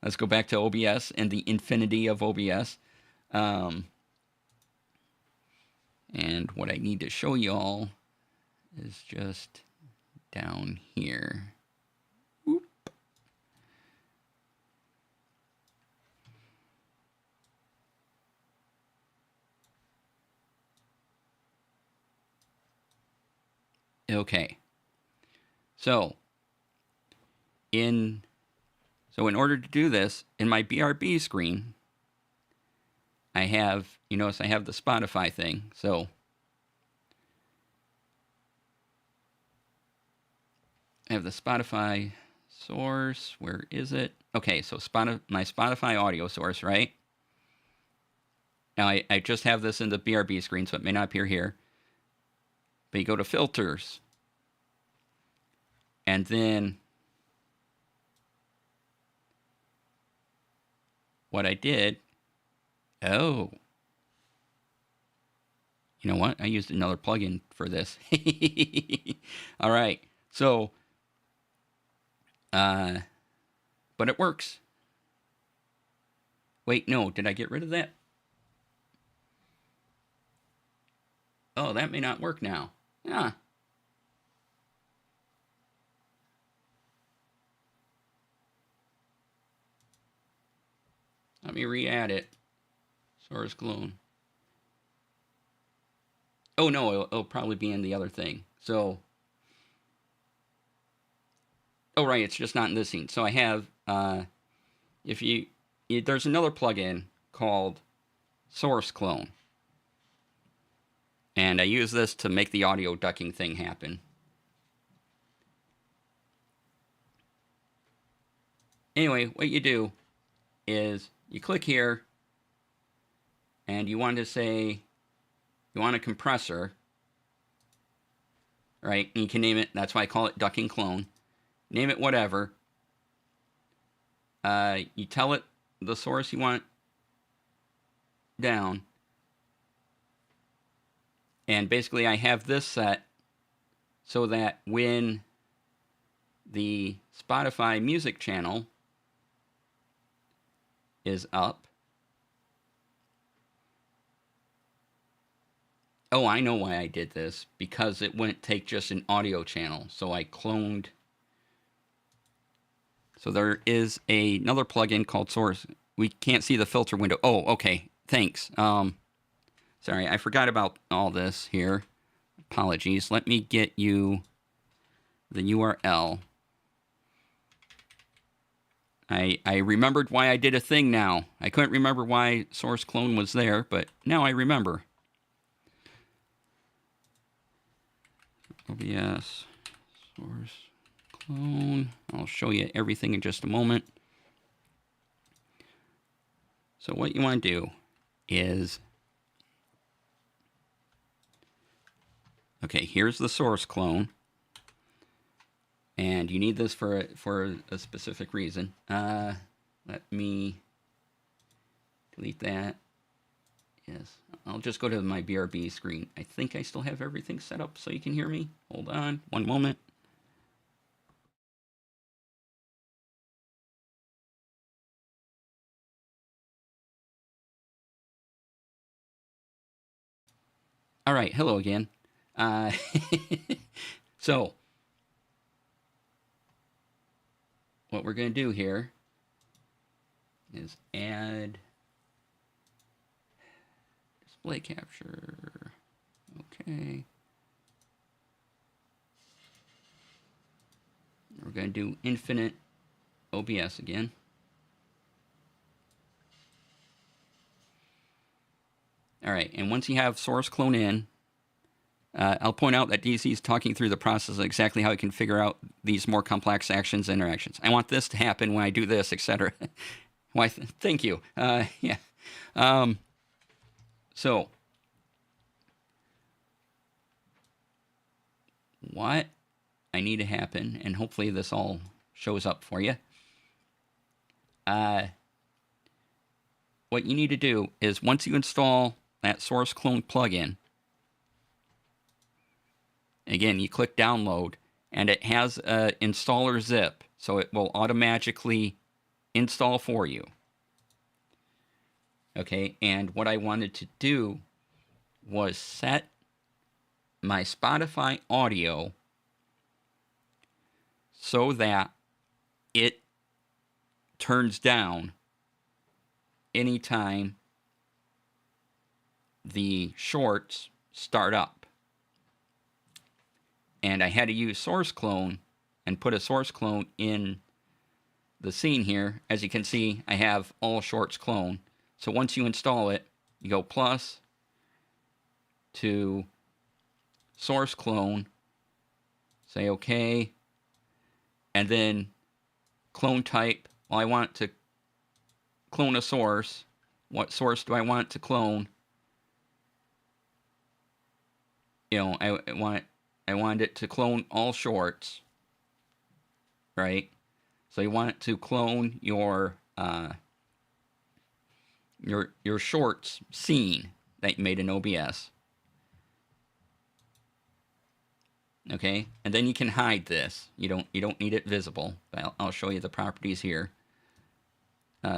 Let's go back to OBS and the infinity of OBS. And what I need to show y'all is just down here. Oop. Okay. So in order to do this, in my BRB screen, I have, you notice I have the Spotify thing. So I have the Spotify source. Where is it? Okay, so my Spotify audio source, right? Now I just have this in the BRB screen, so it may not appear here. But you go to filters. And then what I did, oh, you know what? I used another plugin for this. All right. So, but it works. Wait, no, did I get rid of that? Oh, that may not work now. Ah. Let me re-add it. Source clone. Oh no, it'll probably be in the other thing. So, oh right, it's just not in this scene. So I have, there's another plugin called Source Clone. And I use this to make the audio ducking thing happen. Anyway, what you do is you click here, and you want to say, you want a compressor, right? And you can name it, that's why I call it ducking clone. Name it whatever. You tell it the source you want down. And basically I have this set so that when the Spotify music channel is up. Oh, I know why I did this. Because it wouldn't take just an audio channel. So I cloned. So there is another plugin called Source. We can't see the filter window. Oh, okay. Thanks. Sorry, I forgot about all this here. Apologies. Let me get you the URL. I remembered why I did a thing now. I couldn't remember why Source Clone was there, but now I remember. OBS Source Clone. I'll show you everything in just a moment. So what you want to do is, okay, here's the Source Clone. And you need this for a specific reason. Let me delete that. Yes, I'll just go to my BRB screen. I think I still have everything set up so you can hear me. Hold on, one moment. All right, hello again. So, what we're going to do here is add display capture. Okay. We're going to do infinite OBS again. All right, and once you have source clone in, I'll point out that DC is talking through the process of exactly how you can figure out these more complex actions and interactions. I want this to happen when I do this, etc. Why? Thank you. Yeah. So, what I need to happen, and hopefully this all shows up for you. What you need to do is once you install that source clone plugin, again, you click download, and it has an installer zip, so it will automatically install for you. Okay, and what I wanted to do was set my Spotify audio so that it turns down anytime the shorts start up. And I had to use source clone and put a source clone in the scene here. As you can see, I have all shorts clone. So once you install it, you go plus to source clone, say OK, and then clone type. Well, I want to clone a source. What source do I want to clone? You know, I want it to clone all shorts, right? So you want it to clone your shorts scene that you made in OBS. Okay, and then you can hide this. You don't need it visible. I'll show you the properties here.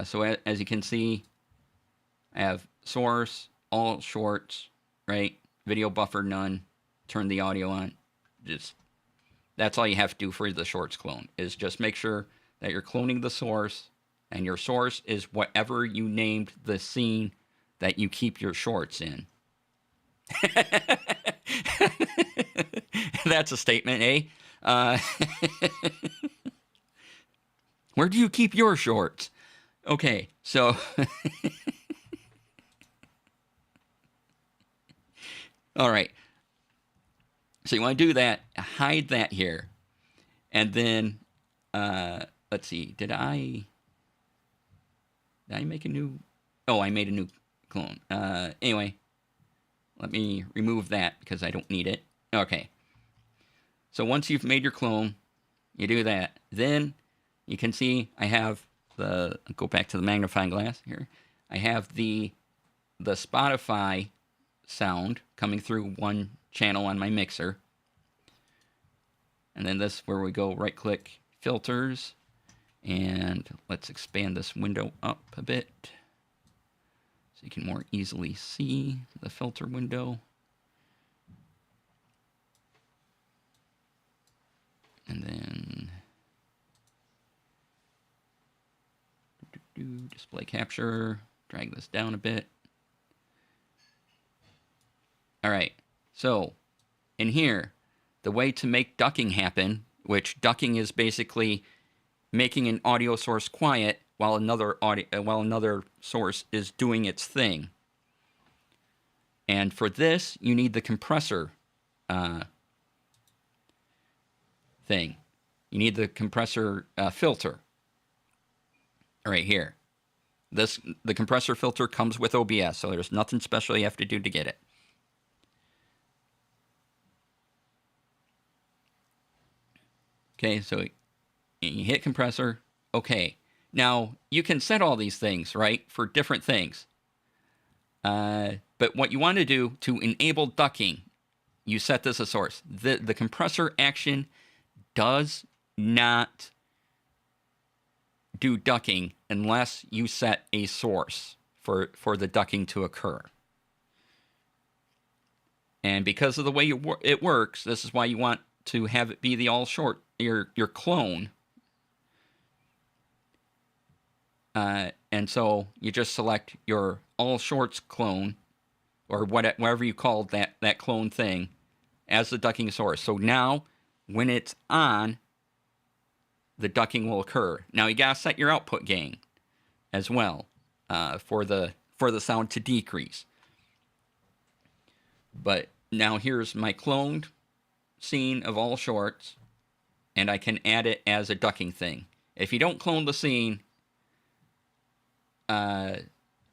So as you can see, I have source, all shorts, right? Video buffer none. Turn the audio on. Just that's all you have to do for the shorts clone, is just make sure that you're cloning the source, and your source is whatever you named the scene that you keep your shorts in. That's a statement, eh? Where do you keep your shorts? Okay, so all right. So you want to do that, hide that here. And then, let's see, did I make a new, oh, I made a new clone. Anyway, let me remove that because I don't need it. Okay. So once you've made your clone, you do that. Then you can see I have go back to the magnifying glass here. I have the Spotify sound coming through one channel on my mixer. And then this where we go right click filters, and let's expand this window up a bit so you can more easily see the filter window. And then display capture, drag this down a bit. All right, so in here, the way to make ducking happen, which ducking is basically making an audio source quiet while another source is doing its thing. And for this, you need the compressor thing. You need the compressor filter right here. The compressor filter comes with OBS, so there's nothing special you have to do to get it. Okay, so you hit compressor. Okay, now you can set all these things, right, for different things. But what you want to do to enable ducking, you set this as source. The compressor action does not do ducking unless you set a source for the ducking to occur. And because of the way it works, this is why you want to have it be the all short, your clone. And so you just select your all shorts clone, or whatever you called that clone thing, as the ducking source. So now, when it's on, the ducking will occur. Now you gotta set your output gain as well for the sound to decrease. But now here's my cloned scene of all shorts, and I can add it as a ducking thing. If you don't clone the scene,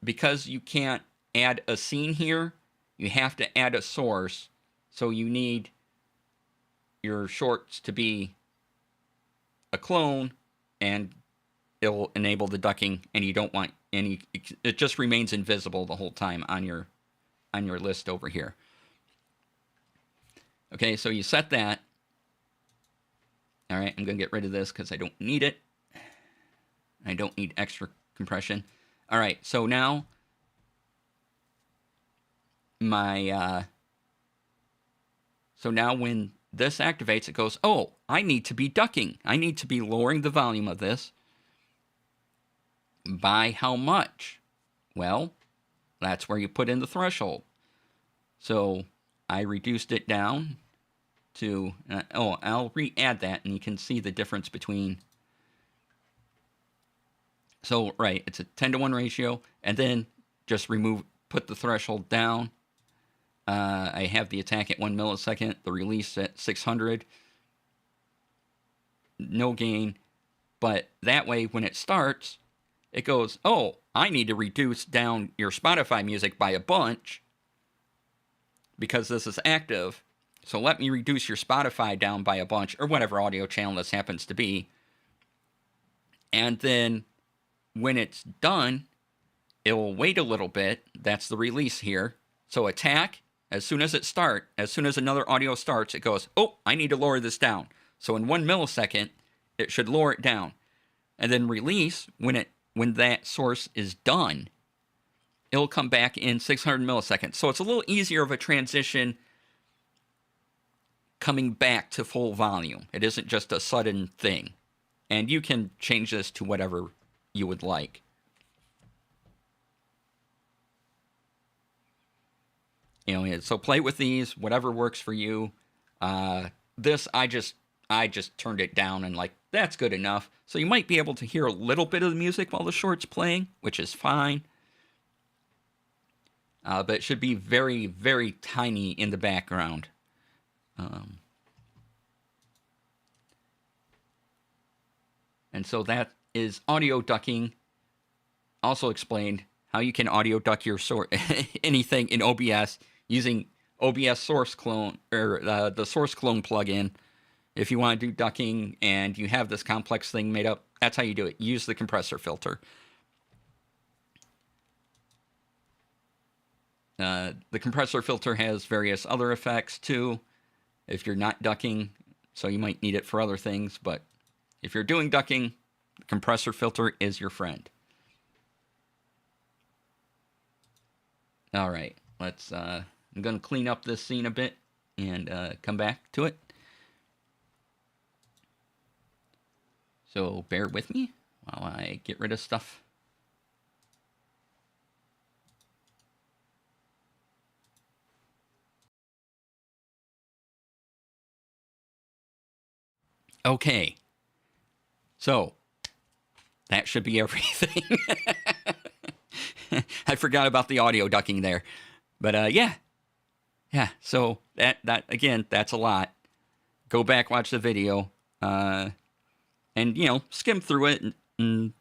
because you can't add a scene here, you have to add a source. So you need your shorts to be a clone, and it'll enable the ducking, and you don't want any, it just remains invisible the whole time on your list over here. Okay, so you set that. All right, I'm going to get rid of this because I don't need it. I don't need extra compression. All right, so now so now when this activates, it goes, oh, I need to be ducking. I need to be lowering the volume of this. By how much? Well, that's where you put in the threshold. So I reduced it down to, I'll re-add that, and you can see the difference between. So, right, it's a 10-to-1 ratio, and then just put the threshold down. I have the attack at 1 millisecond, the release at 600. No gain, but that way when it starts, it goes, oh, I need to reduce down your Spotify music by a bunch because this is active. So let me reduce your Spotify down by a bunch, or whatever audio channel this happens to be. And then when it's done, it will wait a little bit. That's the release here. So attack, as soon as another audio starts, it goes, oh, I need to lower this down. So in 1 millisecond, it should lower it down. And then release, when that source is done, it'll come back in 600 milliseconds. So it's a little easier of a transition coming back to full volume. It isn't just a sudden thing. And you can change this to whatever you would like. So play with these, whatever works for you. This, I just turned it down and that's good enough. So you might be able to hear a little bit of the music while the short's playing, which is fine. But it should be very, very tiny in the background. And so that is audio ducking. Also explained how you can audio duck your anything in OBS using OBS source clone, or the source clone plugin. If you want to do ducking and you have this complex thing made up, that's how you do it. Use the compressor filter. The compressor filter has various other effects too, if you're not ducking, so you might need it for other things, but if you're doing ducking, the compressor filter is your friend. All right, I'm going to clean up this scene a bit and come back to it. So bear with me while I get rid of stuff. Okay, so that should be everything. I forgot about the audio ducking there, but yeah. So that again, that's a lot. Go back, watch the video, and skim through it and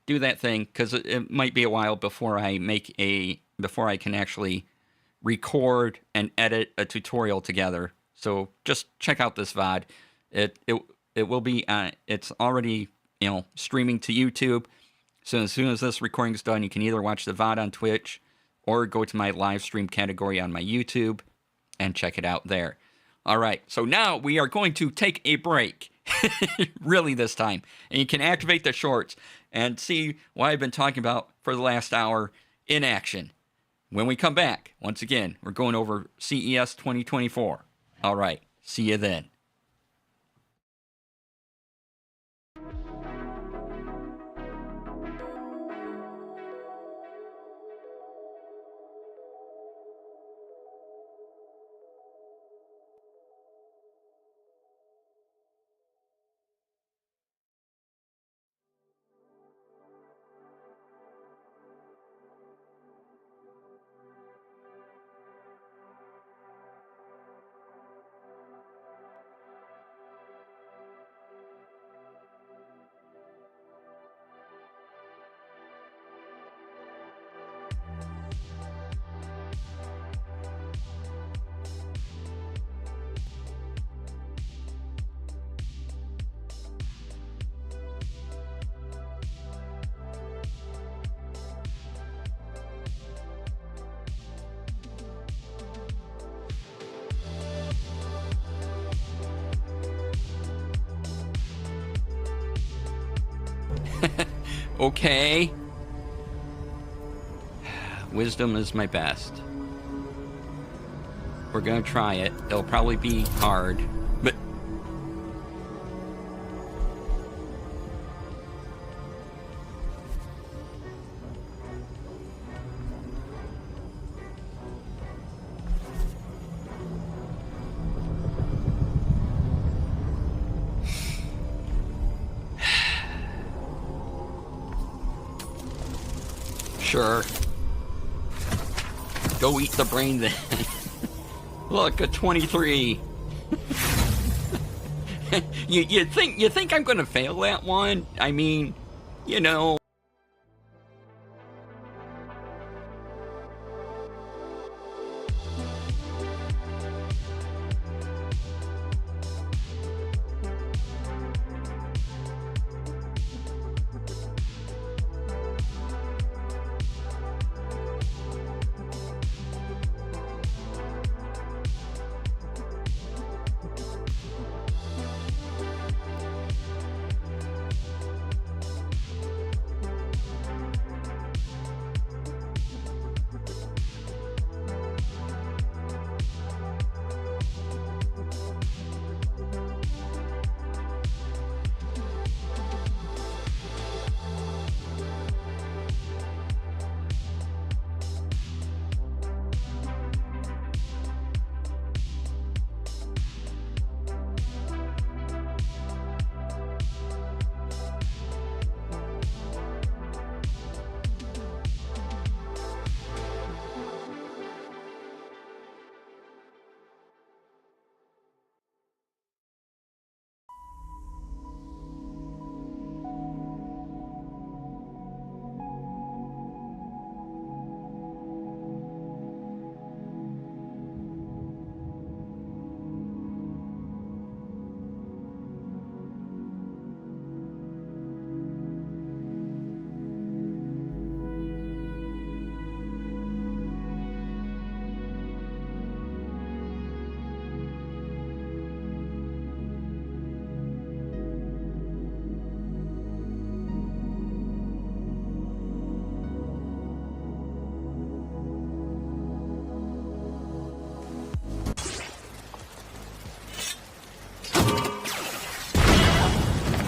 do that thing, because it might be a while before I can actually record and edit a tutorial together. So just check out this VOD. It will be it's already streaming to YouTube. So as soon as this recording is done, you can either watch the VOD on Twitch or go to my live stream category on my YouTube and check it out there. All right, so now we are going to take a break, really this time. And you can activate the shorts and see what I've been talking about for the last hour in action. When we come back, once again, we're going over CES 2024. All right, see you then. Okay. Wisdom is my best. We're gonna try it. It'll probably be hard, but... Sure. Go eat the brain then. Look, a 23. you think I'm gonna fail that one? I mean, you know.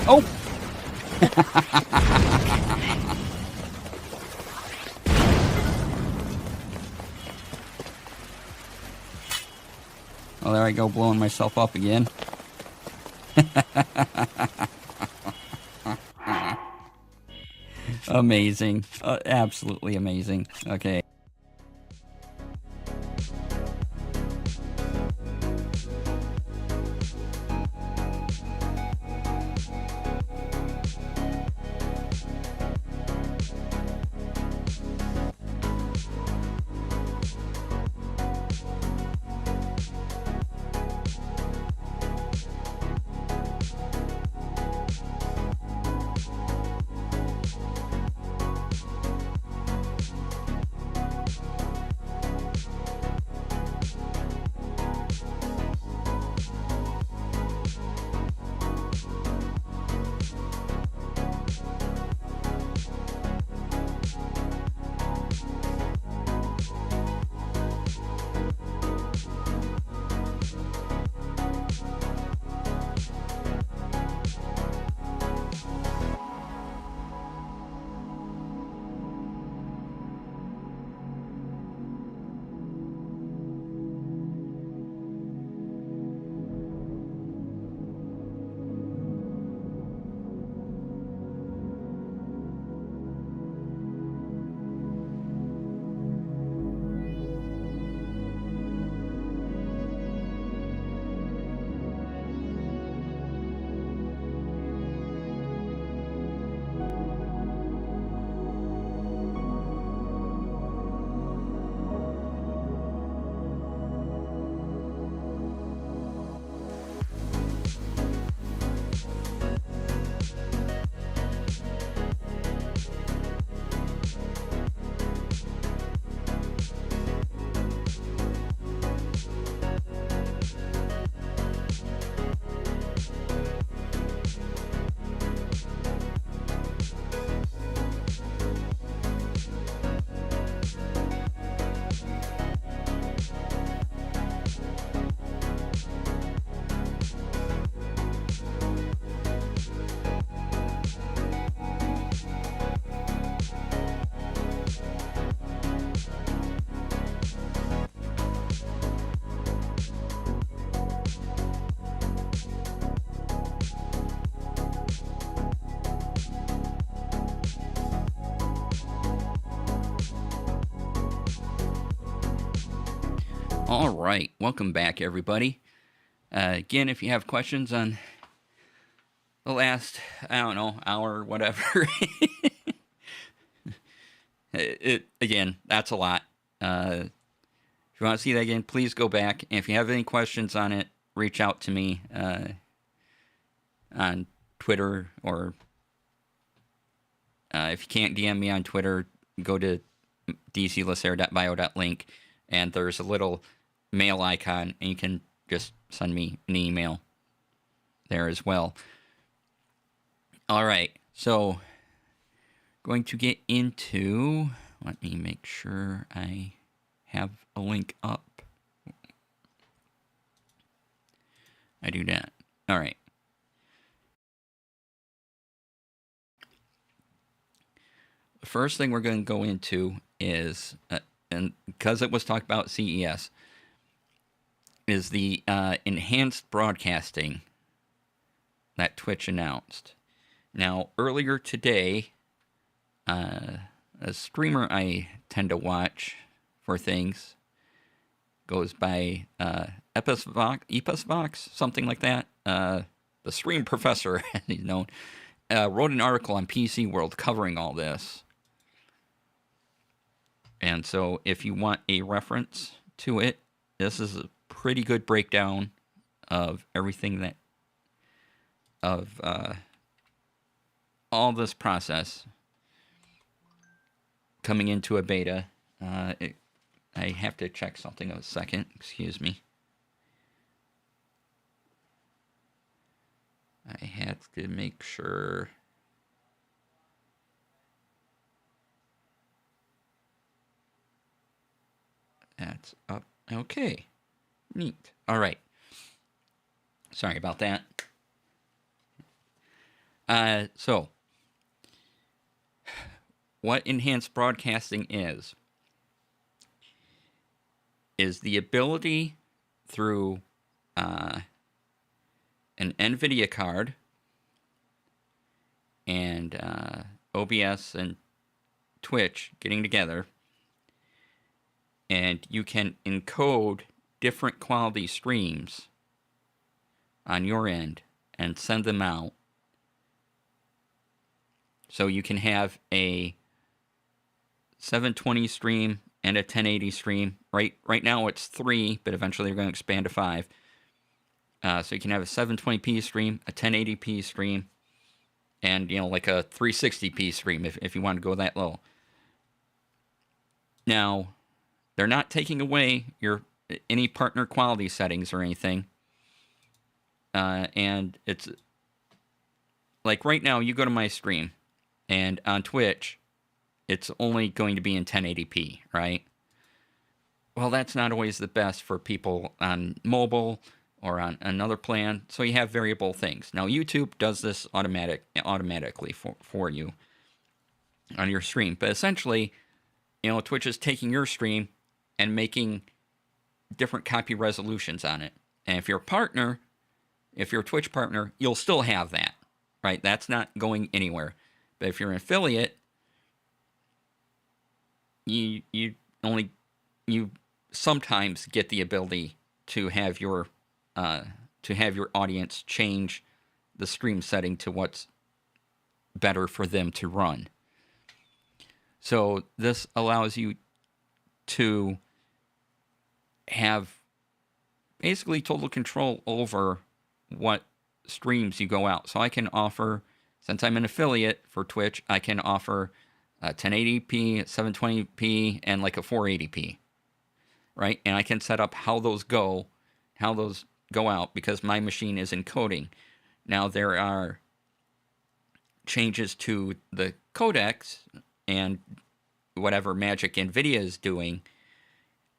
Oh! Well, there I go, blowing myself up again. Amazing. Absolutely amazing. Okay. All right, welcome back, everybody. Again, if you have questions on the last, I don't know, hour, whatever, again, that's a lot. If you want to see that again, please go back. And if you have any questions on it, reach out to me on Twitter, or if you can't DM me on Twitter, go to dclasair.bio.link, and there's a little mail icon, and you can just send me an email there as well. All right, so going to get into, let me make sure I have a link up. I do that. All right. The first thing we're going to go into is, and because it was talked about CES, is the enhanced broadcasting that Twitch announced. Now, earlier today, a streamer I tend to watch for things goes by Epusvox, something like that. The Stream Professor, as he's known, wrote an article on PC World covering all this. And so if you want a reference to it, this is a pretty good breakdown of everything that, of all this process coming into a beta. I have to check something a second. Excuse me. I have to make sure. That's up. Okay. Neat. All right. Sorry about that. So, what enhanced broadcasting is the ability through an NVIDIA card and OBS and Twitch getting together, and you can encode different quality streams on your end and send them out. So you can have a 720 stream and a 1080 stream. Right now it's 3, but eventually they're going to expand to 5. So you can have a 720p stream, a 1080p stream, and like a 360p stream if you want to go that low. Now, they're not taking away any partner quality settings or anything. And it's like right now, you go to my stream, and on Twitch, it's only going to be in 1080p, right? Well, that's not always the best for people on mobile or on another plan, so you have variable things. Now, YouTube does this automatically for you on your stream, but essentially, Twitch is taking your stream and making different copy resolutions on it. And if you're a partner, if you're a Twitch partner, you'll still have that, right? That's not going anywhere. But if you're an affiliate, you sometimes get the ability to have your audience change the stream setting to what's better for them to run. So this allows you to have basically total control over what streams you go out. So I can offer, since I'm an affiliate for Twitch, I can offer 1080p, 720p, and like a 480p, right? And I can set up how those go out because my machine is encoding. Now there are changes to the codecs and whatever magic NVIDIA is doing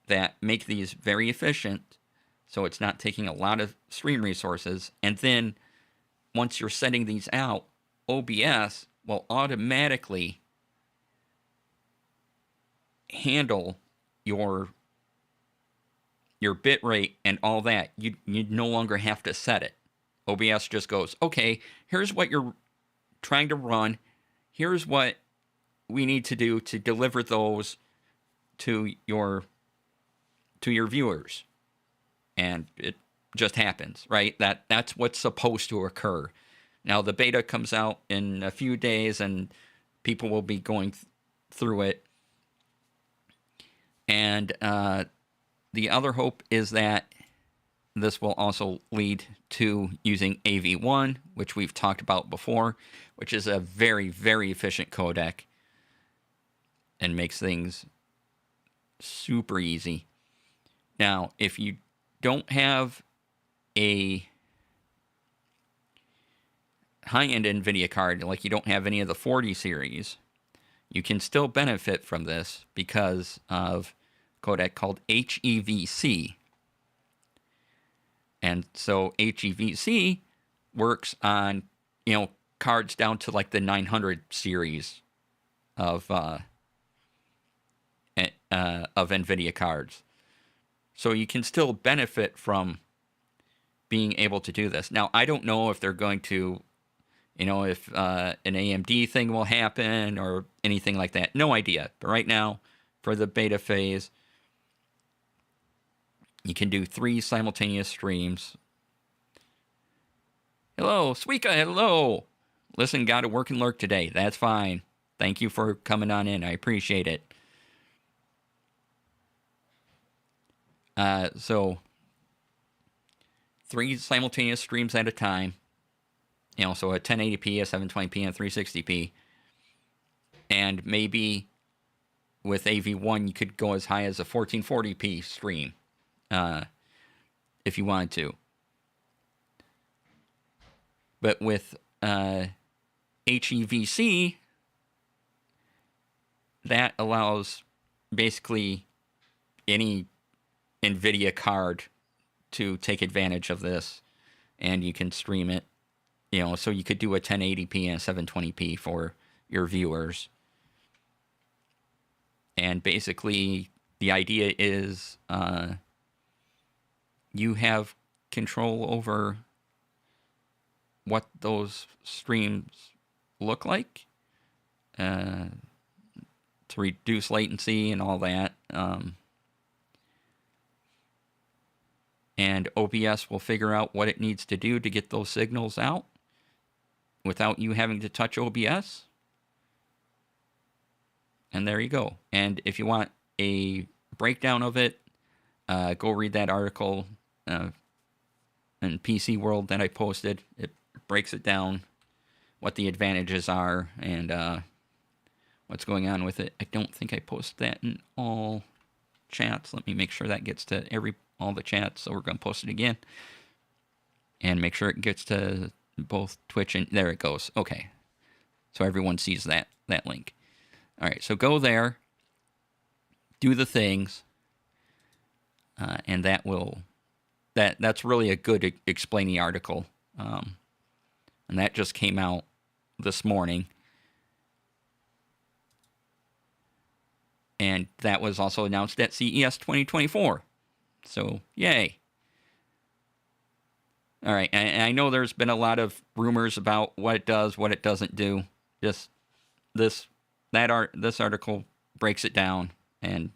that make these very efficient, so it's not taking a lot of stream resources. And then once you're setting these out, OBS will automatically handle your bit rate and all that. You no longer have to set it. OBS just goes, okay, here's what you're trying to run. Here's what we need to do to deliver those to your to your viewers. And it just happens, right? That's what's supposed to occur. Now, the beta comes out in a few days, and people will be going through it. And the other hope is that this will also lead to using AV1, which we've talked about before, which is a very, very efficient codec and makes things super easy. Now, if you don't have a high-end NVIDIA card, like you don't have any of the 40 series, you can still benefit from this because of a codec called HEVC. And so HEVC works on, cards down to like the 900 series of NVIDIA cards. So you can still benefit from being able to do this. Now, I don't know if they're going to, if an AMD thing will happen or anything like that. No idea. But right now, for the beta phase, you can do 3 simultaneous streams. Hello, Suika, hello. Listen, got to work and lurk today. That's fine. Thank you for coming on in. I appreciate it. So 3 simultaneous streams at a time. So a 1080p, a 720p, and a 360p. And maybe with AV1, you could go as high as a 1440p stream. If you wanted to. But with HEVC, that allows basically any NVIDIA card to take advantage of this, and you can stream it. So you could do a 1080p and a 720p for your viewers. And basically, the idea is you have control over what those streams look like to reduce latency and all that. And OBS will figure out what it needs to do to get those signals out without you having to touch OBS. And there you go. And if you want a breakdown of it, go read that article in PC World that I posted. It breaks it down, what the advantages are, and what's going on with it. I don't think I posted that in all chats. Let me make sure that gets to all the chats. So we're going to post it again. And make sure it gets to both Twitch and... There it goes. Okay. So everyone sees that link. All right. So go there. Do the things. And that will... That's really a good explaining article. And that just came out this morning. And that was also announced at CES 2024. So, yay. All right, and I know there's been a lot of rumors about what it does, what it doesn't do. Just this article breaks it down and,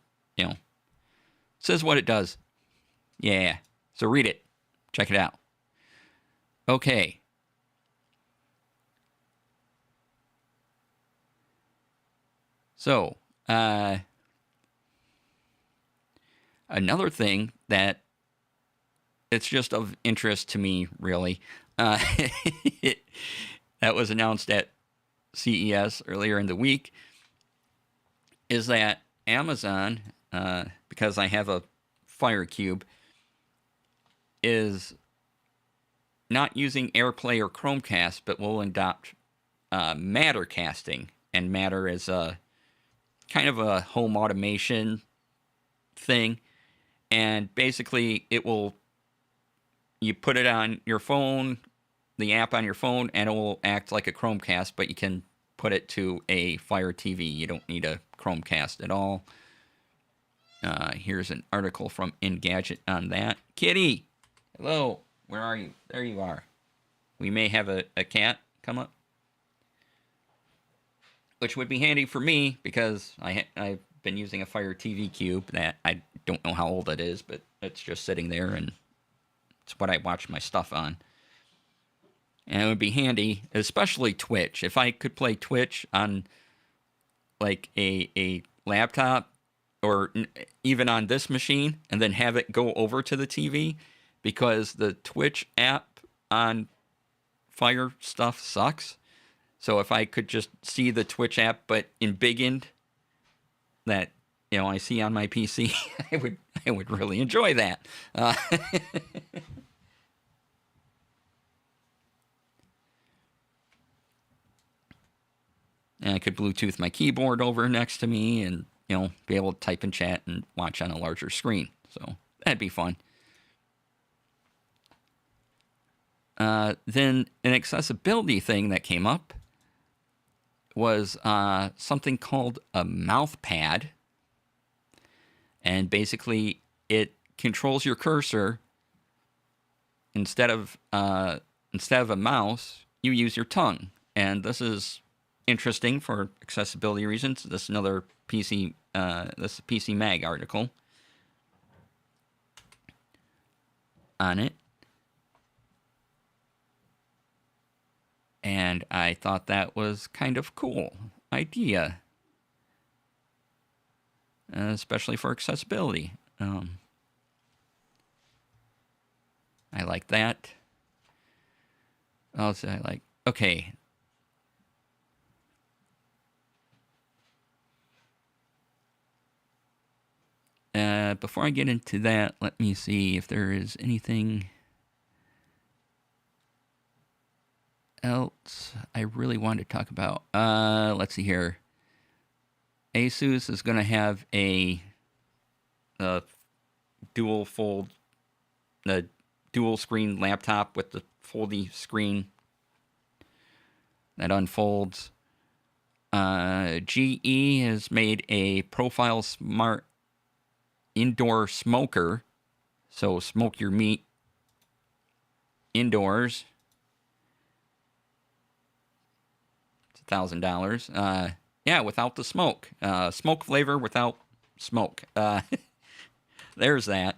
says what it does. Yeah. So read it. Check it out. Okay. So, another thing that it's just of interest to me, really, that was announced at CES earlier in the week, is that Amazon, because I have a Fire Cube, is not using AirPlay or Chromecast, but will adopt Matter casting. And Matter is a kind of a home automation thing. And basically, you put it on your phone, the app on your phone, and it will act like a Chromecast, but you can put it to a Fire TV. You don't need a Chromecast at all. Here's an article from Engadget on that. Kitty! Hello! Where are you? There you are. We may have a cat come up. Which would be handy for me, because I've been using a Fire TV Cube that I don't know how old it is, but it's just sitting there, and it's what I watch my stuff on. And it would be handy, especially Twitch. If I could play Twitch on like a laptop or even on this machine and then have it go over to the TV, because the Twitch app on Fire stuff sucks. So if I could just see the Twitch app but embiggened that I see on my PC, I would really enjoy that. And I could Bluetooth my keyboard over next to me and, be able to type and chat and watch on a larger screen. So that'd be fun. Then an accessibility thing that came up was something called a mouth pad. And basically it controls your cursor. Instead of a mouse, you use your tongue. And this is interesting for accessibility reasons. This is another PC Mag article on it. And I thought that was kind of cool idea, especially for accessibility. I like that. Also, I like, okay. Before I get into that, let me see if there is anything else I really want to talk about. Let's see here. Asus is going to have a dual screen laptop with the foldy screen that unfolds. GE has made a profile smart indoor smoker, so smoke your meat indoors. It's $1,000. Yeah, without the smoke. Smoke flavor without smoke. There's that.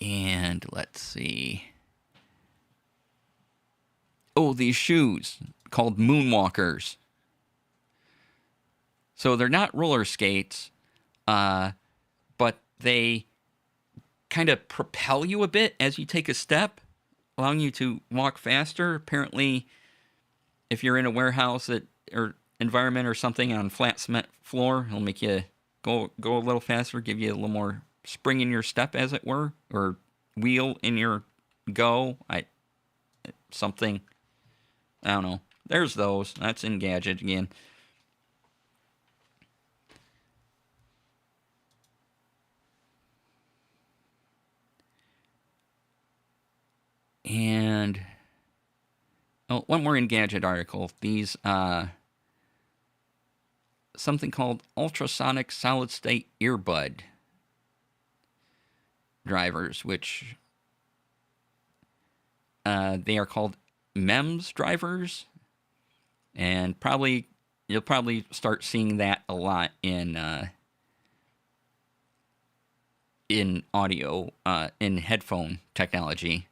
And let's see. Oh, these shoes called Moonwalkers. So they're not roller skates, but they kind of propel you a bit as you take a step, allowing you to walk faster. Apparently, if you're in a warehouse or environment or something on flat cement floor, it'll make you go a little faster, give you a little more spring in your step, as it were, or wheel in your go. Something. I don't know. There's those. That's Engadget again. And one more Engadget article. These something called ultrasonic solid state earbud drivers, which they are called MEMS drivers, and you'll probably start seeing that a lot in audio, in headphone technology.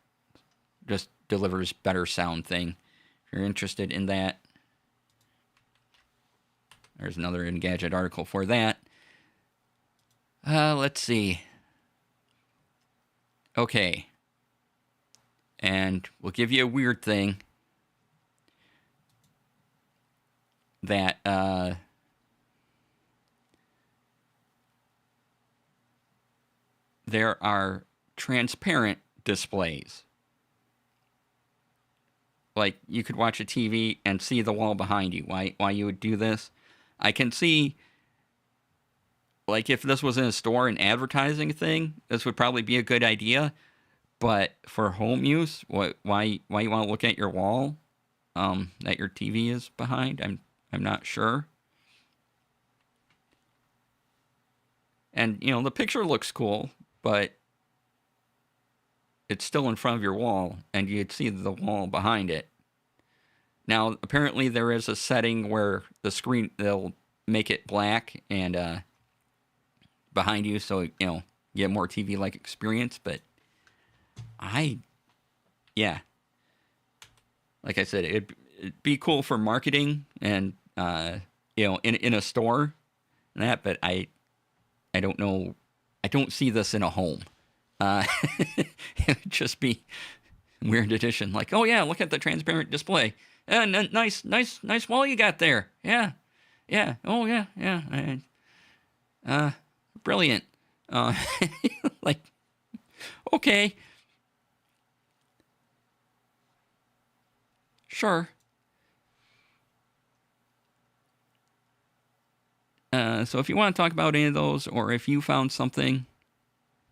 Just delivers better sound thing. If you're interested in that, there's another Engadget article for that. Let's see. Okay. And we'll give you a weird thing that there are transparent displays. Like, you could watch a TV and see the wall behind you. Why you would do this? I can see, like, if this was in a store, an advertising thing, this would probably be a good idea. But for home use, why you want to look at your wall that your TV is behind? I'm not sure. And, the picture looks cool, but it's still in front of your wall, and you'd see the wall behind it. Now, apparently, there is a setting where the screen, they'll make it black and behind you, so you get more TV-like experience. But yeah, like I said, it'd be cool for marketing and in a store and that. But I don't know. I don't see this in a home. It would just be weird addition. Like, oh yeah, look at the transparent display. Nice wall you got there. Yeah. Oh yeah. Brilliant. Like, okay. Sure. So if you want to talk about any of those, or if you found something.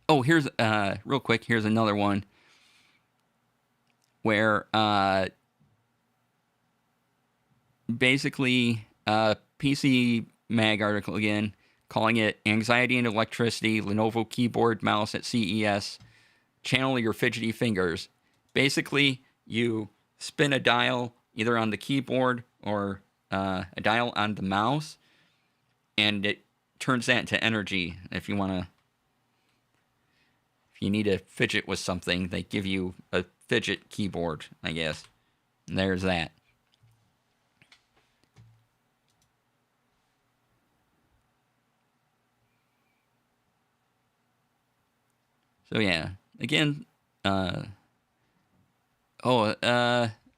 Oh, here's real quick. Here's another one where basically PC Mag article again, calling it anxiety and electricity. Lenovo keyboard mouse at CES. Channel your fidgety fingers. Basically, you spin a dial either on the keyboard or a dial on the mouse, and it turns that into energy. If you need to fidget with something, they give you a fidget keyboard, I guess. And there's that. So yeah, again, and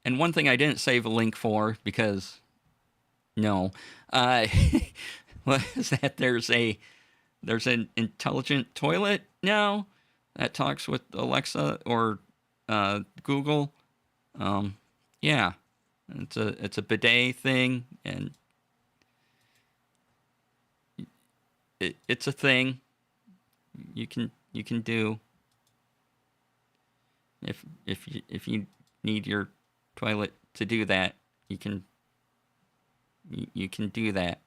one thing I didn't save a link for because no, was that there's an intelligent toilet now that talks with Alexa or Google. Yeah, it's a bidet thing, and it's a thing you can do if you need your toilet to do that. You can do that.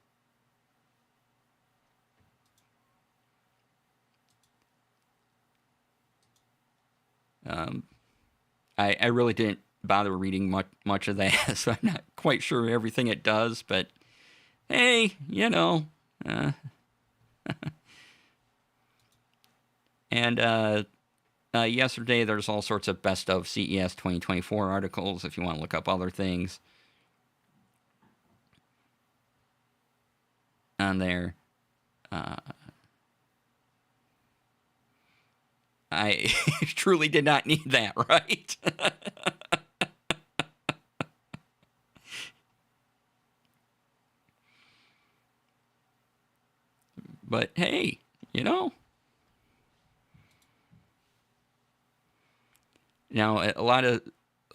I really didn't bother reading much of that, so I'm not quite sure everything it does. But hey, and yesterday there's all sorts of best of CES 2024 articles if you want to look up other things on there. I truly did not need that, right? But hey, now a lot of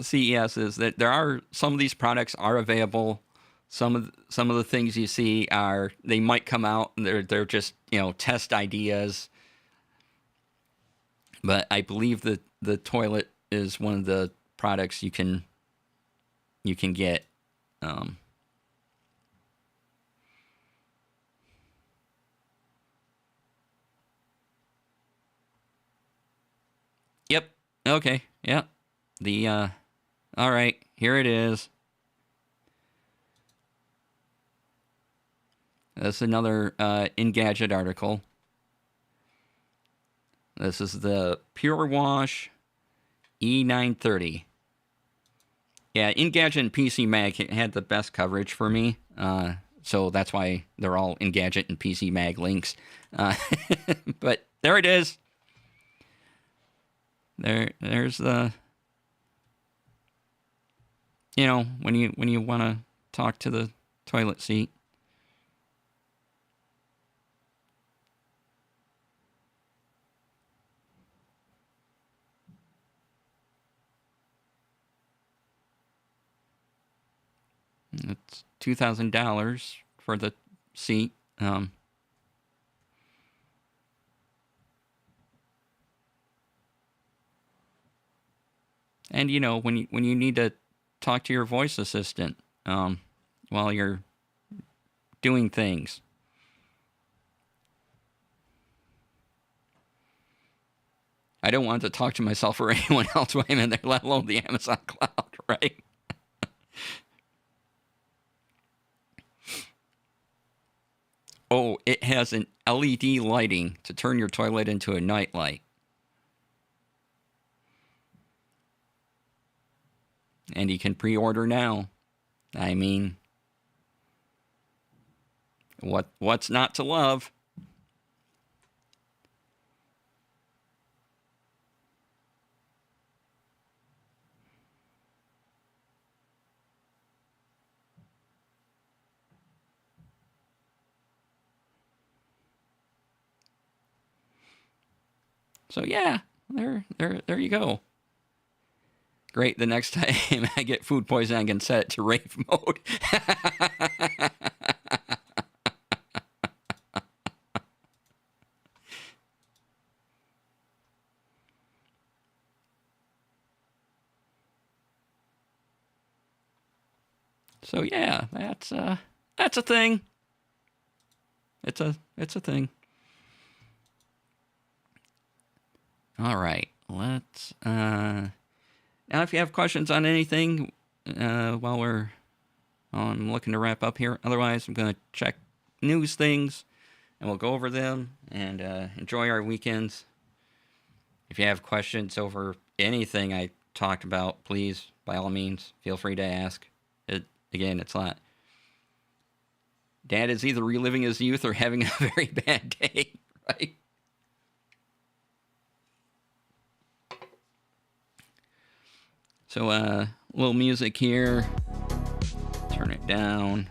CES is that there are some of these products are available. Some of the things you see they might come out and they're just test ideas. But I believe that the toilet is one of the products you can get. Yep. Okay. Yep. All right. Here it is. That's another Engadget article. This is the Pure Wash E930. Yeah, Engadget and PC Mag had the best coverage for me, so that's why they're all Engadget and PC Mag links. But there it is. There's the when you want to talk to the toilet seat. It's $2,000 for the seat. And when you need to talk to your voice assistant while you're doing things. I don't want to talk to myself or anyone else while I'm in there, let alone the Amazon cloud, right? Oh, it has an LED lighting to turn your toilet into a nightlight. And you can pre-order now. I mean, what's not to love? So yeah, there you go. Great. The next time I get food poisoning, I can set it to rave mode. So yeah, that's a thing. It's a thing. All right, let's now if you have questions on anything while I'm looking to wrap up here. Otherwise, I'm going to check news things and we'll go over them and enjoy our weekends. If you have questions over anything I talked about, please, by all means, feel free to ask. Again, it's not. Dad is either reliving his youth or having a very bad day, right? So, a little music here. Turn it down.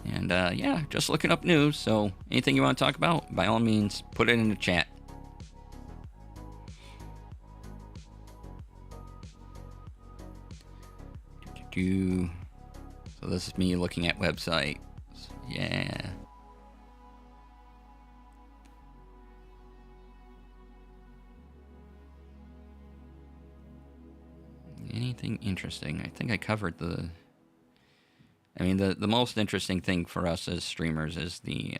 And, yeah, just looking up news. So, anything you want to talk about, by all means, put it in the chat. So this is me looking at websites. Yeah. Anything interesting? I think I covered the... I mean, the most interesting thing for us as streamers is the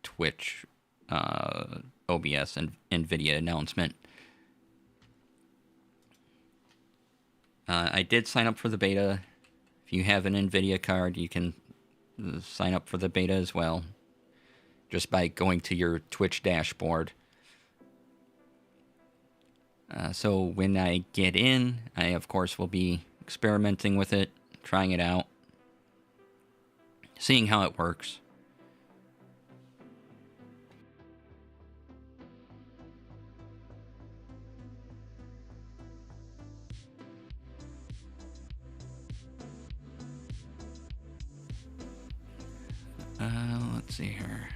Twitch OBS and NVIDIA announcement. I did sign up for the beta. If you have an NVIDIA card, you can sign up for the beta as well, just by going to your Twitch dashboard. So when I get in, I, of course, will be experimenting with it, trying it out, seeing how it works. Let's see here.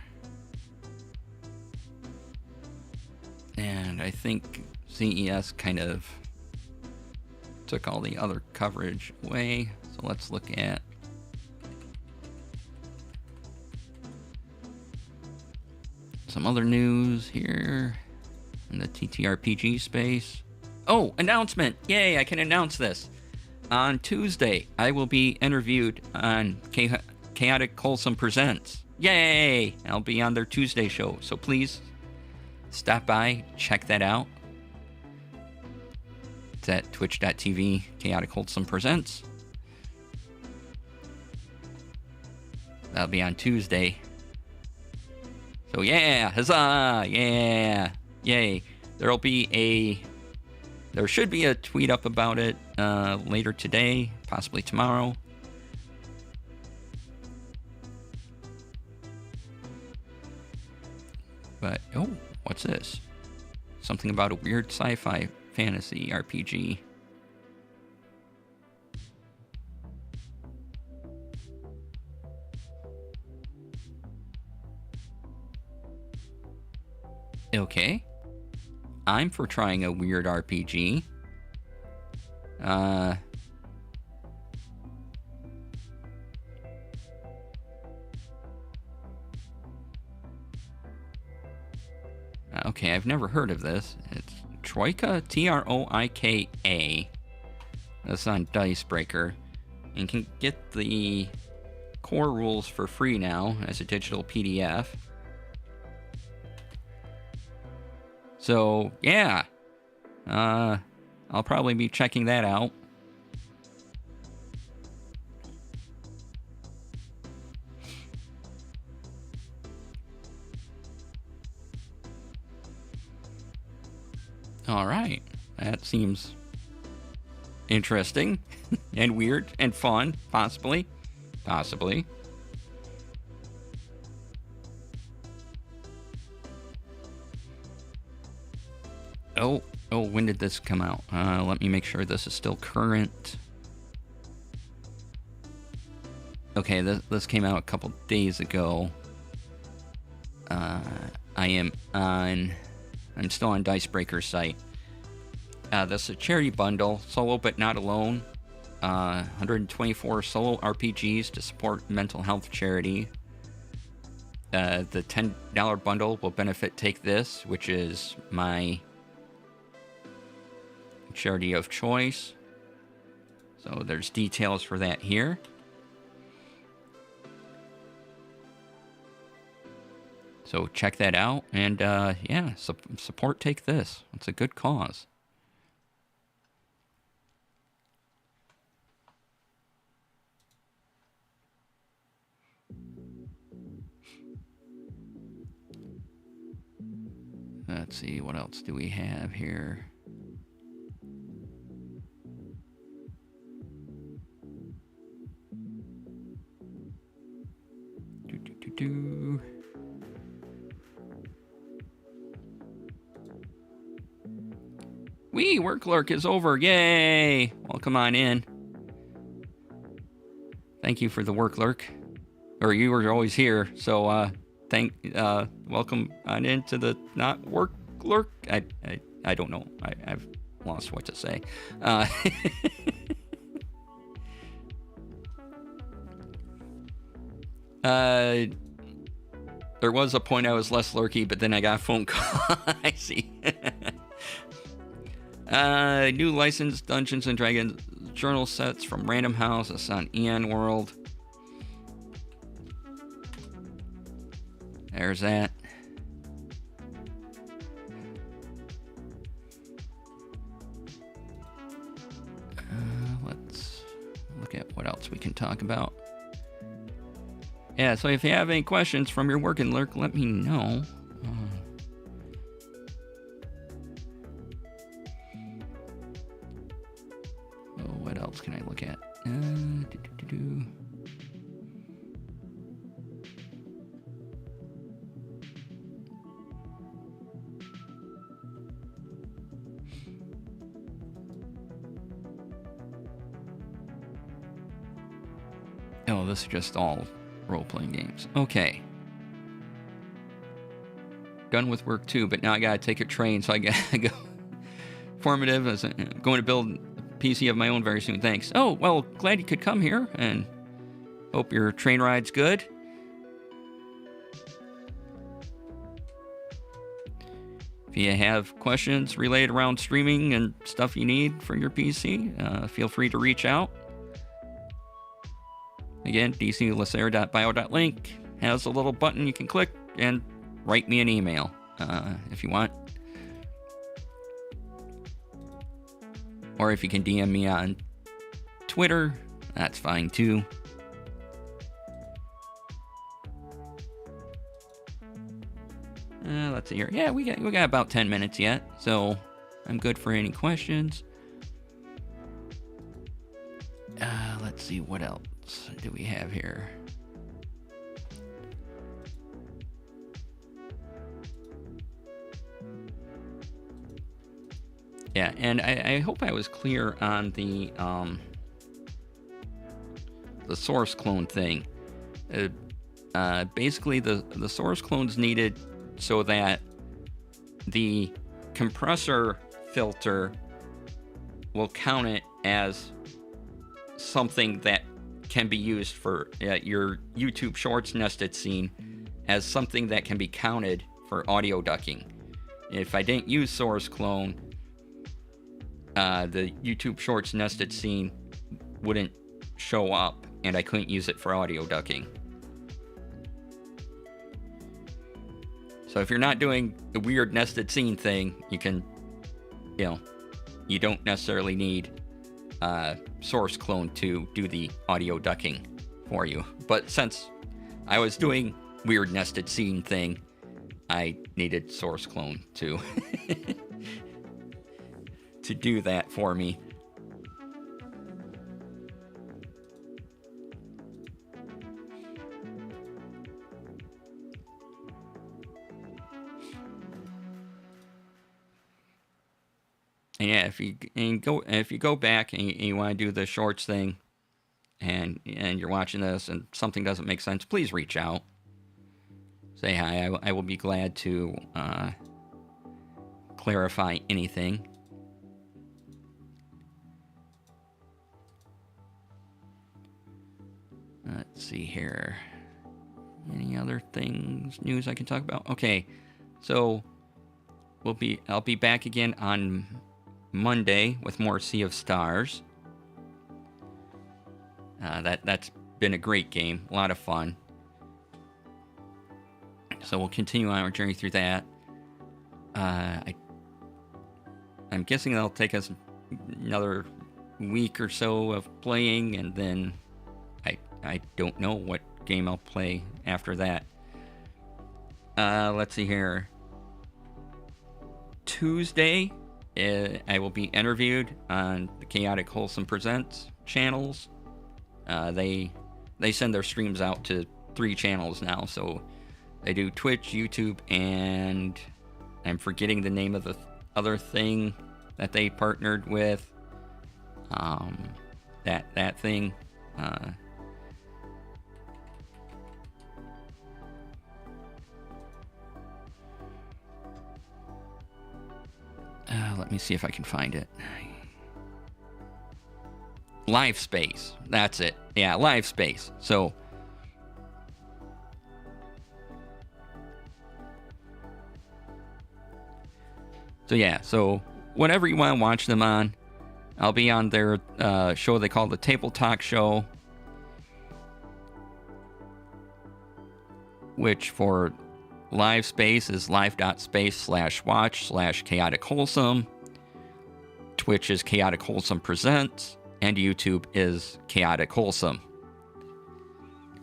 And I think CES kind of took all the other coverage away. So let's look at some other news here in the TTRPG space. Oh, announcement! Yay, I can announce this. On Tuesday, I will be interviewed on Chaotic Wholesome Presents. Yay! I'll be on their Tuesday show, so please stop by, check that out. It's at twitch.tv, Chaotic Wholesome Presents. That'll be on Tuesday. So yeah, huzzah! Yeah! Yay! There should be a tweet up about it later today, possibly tomorrow. But, oh, what's this? Something about a weird sci-fi fantasy RPG. Okay. I'm for trying a weird RPG. Okay, I've never heard of this. It's Troika, Troika. That's on Dicebreaker. And can get the core rules for free now as a digital PDF. So, yeah. I'll probably be checking that out. All right. That seems interesting and weird and fun, possibly. Possibly. Oh, when did this come out? Let me make sure this is still current. Okay, this came out a couple days ago. I'm still on Dicebreaker's site. This is a charity bundle, solo but not alone. 124 solo RPGs to support mental health charity. The $10 bundle will benefit Take This, which is my charity of choice. So there's details for that here. So check that out, and yeah, support Take This. It's a good cause. Let's see, what else do we have here? Wee, work lurk is over. Yay! Welcome on in. Thank you for the work lurk. Or you were always here, so welcome on into the not work lurk. I don't know. I've lost what to say. There was a point I was less lurky, but then I got a phone call. I see. New licensed Dungeons and Dragons journal sets from Random House. It's on Eon World. There's that. Let's look at what else we can talk about. Yeah, so if you have any questions from your work and lurk, let me know. What else can I look at? Oh, this is just all role-playing games. Okay. Done with work too, but now I gotta take a train, so I gotta go. Formative, as I'm going to build a PC of my own very soon. Thanks. Oh, well, glad you could come here, and hope your train ride's good. If you have questions related around streaming and stuff you need for your PC, feel free to reach out. Again, dclasair.bio.link has a little button you can click and write me an email if you want. Or if you can DM me on Twitter, that's fine too. Let's see here. Yeah, we got about 10 minutes yet, so I'm good for any questions. Let's see, what else do we have here? Yeah, and I hope I was clear on the source clone thing. Basically, the source clone's needed so that the compressor filter will count it as something that can be used for your YouTube Shorts nested scene, as something that can be counted for audio ducking. If I didn't use source clone, the YouTube Shorts nested scene wouldn't show up, and I couldn't use it for audio ducking. So if you're not doing the weird nested scene thing, you can, you don't necessarily need source clone to do the audio ducking for you. But since I was doing weird nested scene thing, I needed source clone to to do that for me. And yeah, if you go back and you want to do the shorts thing, and you're watching this and something doesn't make sense, please reach out. Say hi. I will be glad to clarify anything. Let's see here. Any other things, news I can talk about? Okay, so I'll be back again on Monday with more Sea of Stars. That's been a great game, a lot of fun. So we'll continue on our journey through that. I'm guessing that'll take us another week or so of playing, and then I don't know what game I'll play after that. Let's see here. Tuesday, I will be interviewed on the Chaotic Wholesome Presents channels. They send their streams out to 3 channels now, so they do Twitch, YouTube, and I'm forgetting the name of the other thing that they partnered with. That thing. Let me see if I can find it. Live Space. That's it. Yeah, Live Space. So yeah, so whatever you want to watch them on, I'll be on their show they call the Table Talk Show, which for Live Space is live.space/watch/chaotic wholesome. Twitch is Chaotic Wholesome Presents, and YouTube is Chaotic Wholesome.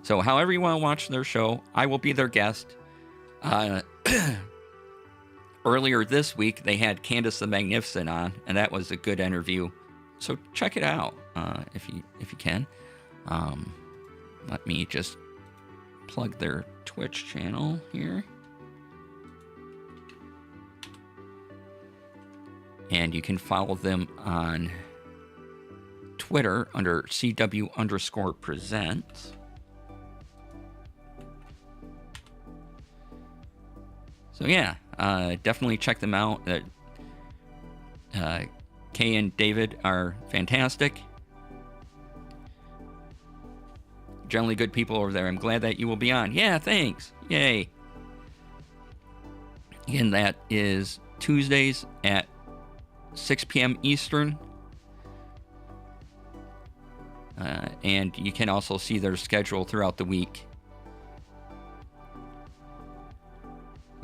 So however you want to watch their show, I will be their guest. Earlier this week, they had Candace the Magnificent on, and that was a good interview. So check it out if you can. Let me just plug their Twitch channel here. And you can follow them on Twitter under CW_presents. So yeah, definitely check them out. Kay and David are fantastic. Generally good people over there. I'm glad that you will be on. Yeah, thanks. Yay. Again, that is Tuesdays at 6 p.m. Eastern. And you can also see their schedule throughout the week.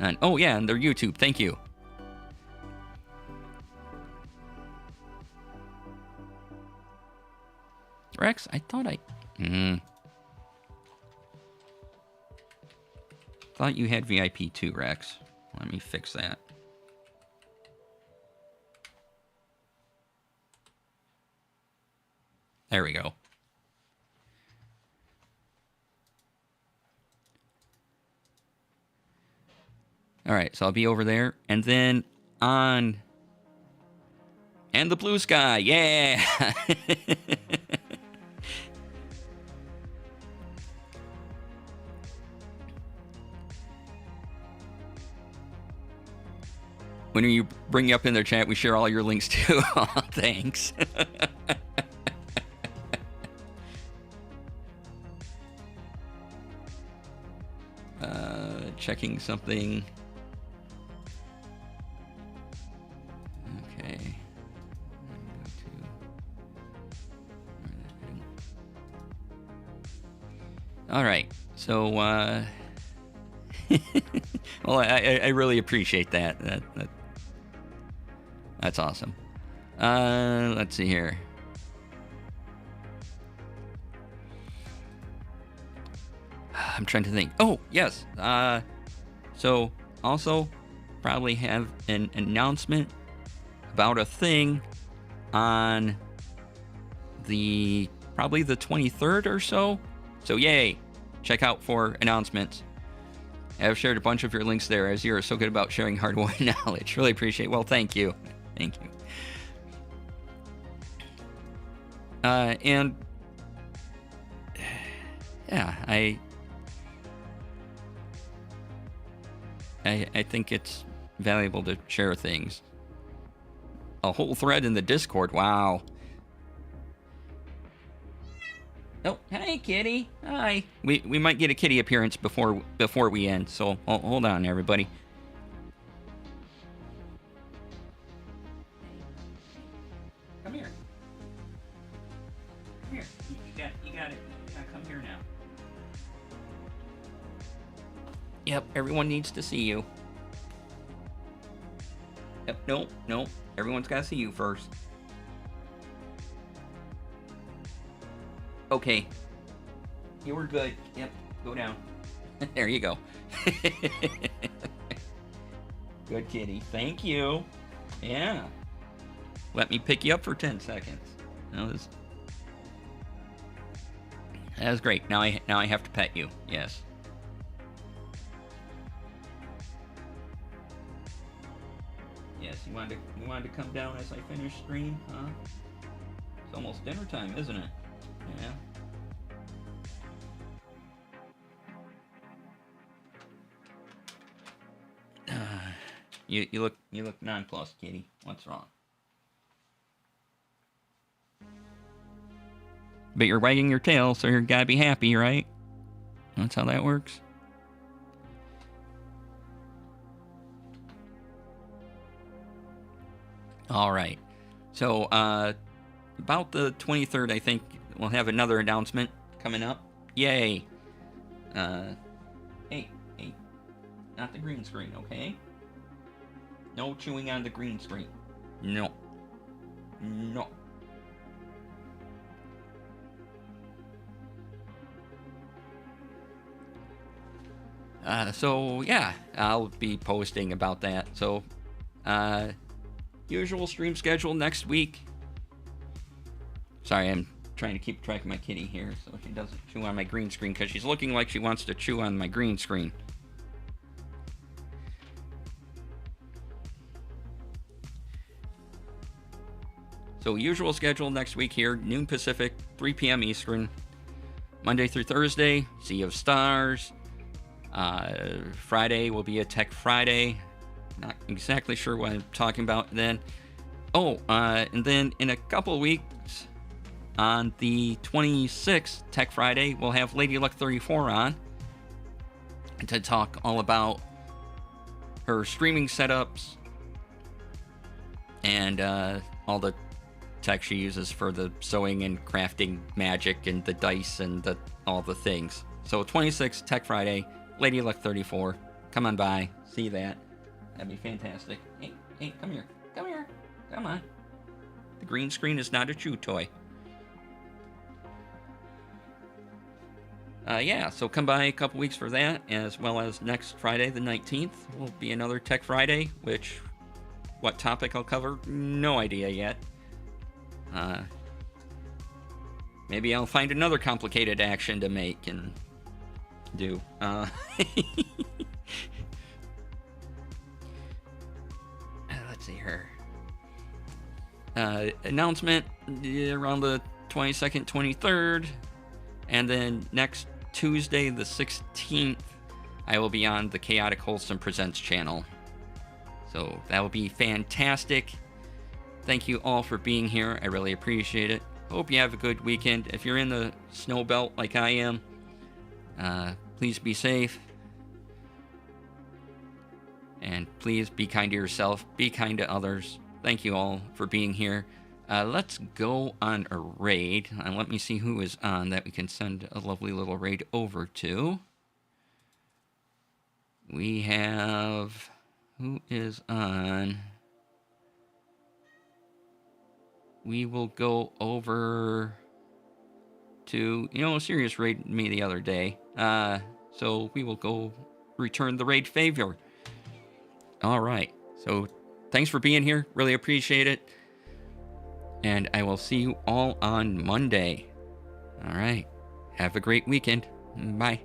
And oh yeah, and their YouTube. Thank you. Rex, I thought thought you had VIP too, Rex. Let me fix that. There we go. All right, so I'll be over there, and then on and the blue sky, yeah. When you bring you up in their chat, we share all your links too. Oh, thanks. Checking something. Okay. All right. So, well, I really appreciate that. That's awesome. Let's see here. I'm trying to think. Oh, yes. So also probably have an announcement about a thing on probably the 23rd or so. So yay, check out for announcements. I've shared a bunch of your links there, as you're so good about sharing hardware knowledge. Really appreciate it. Well, thank you. Thank you. And yeah, I think it's valuable to share things. A whole thread in the Discord. Wow. Oh, hey, kitty. Hi. We might get a kitty appearance before we end. So hold on, everybody. Come here. Come here. You got it. You gotta come here now. Yep. Everyone needs to see you. Yep. Nope. Everyone's gotta see you first. Okay. You were good. Yep. Go down. There you go. Good kitty. Thank you. Yeah. Let me pick you up for 10 seconds. That was great. Now I have to pet you. Yes. Yes, you wanted to come down as I finish stream, huh? It's almost dinner time, isn't it? Yeah. You look nonplussed, kitty. What's wrong? But you're wagging your tail, so you're gotta be happy, right? That's how that works. All right. So, about the 23rd, I think we'll have another announcement coming up. Yay. Hey, not the green screen, okay? No chewing on the green screen. No. So yeah, I'll be posting about that. So, usual stream schedule next week. Sorry, I'm trying to keep track of my kitty here so she doesn't chew on my green screen, because she's looking like she wants to chew on my green screen. So usual schedule next week here, noon Pacific, 3 p.m. Eastern, Monday through Thursday, Sea of Stars. Friday will be a Tech Friday. Not exactly sure what I'm talking about then. Oh, and then in a couple of weeks, on the 26th, Tech Friday, we'll have Lady Luck 34 on to talk all about her streaming setups and all the tech she uses for the sewing and crafting magic and the dice and all the things. So 26th, Tech Friday, Lady Luck 34. Come on by, see that. That'd be fantastic. Hey, come here. Come on. The green screen is not a chew toy. Yeah, so come by a couple weeks for that, as well as next Friday, the 19th, will be another Tech Friday, which, what topic I'll cover, no idea yet. Maybe I'll find another complicated action to make and do. Let's see here. Announcement around the 22nd, 23rd, and then next Tuesday, the 16th, I will be on the Chaotic Wholesome Presents channel. So that will be fantastic. Thank you all for being here. I really appreciate it. Hope you have a good weekend. If you're in the snow belt like I am, please be safe. And please be kind to yourself. Be kind to others. Thank you all for being here. Let's go on a raid. And let me see who is on that we can send a lovely little raid over to. We have... Who is on? we will go over to, Sirius raided me the other day. So we will go return the raid favor. All right. So thanks for being here. Really appreciate it. And I will see you all on Monday. All right. Have a great weekend. Bye.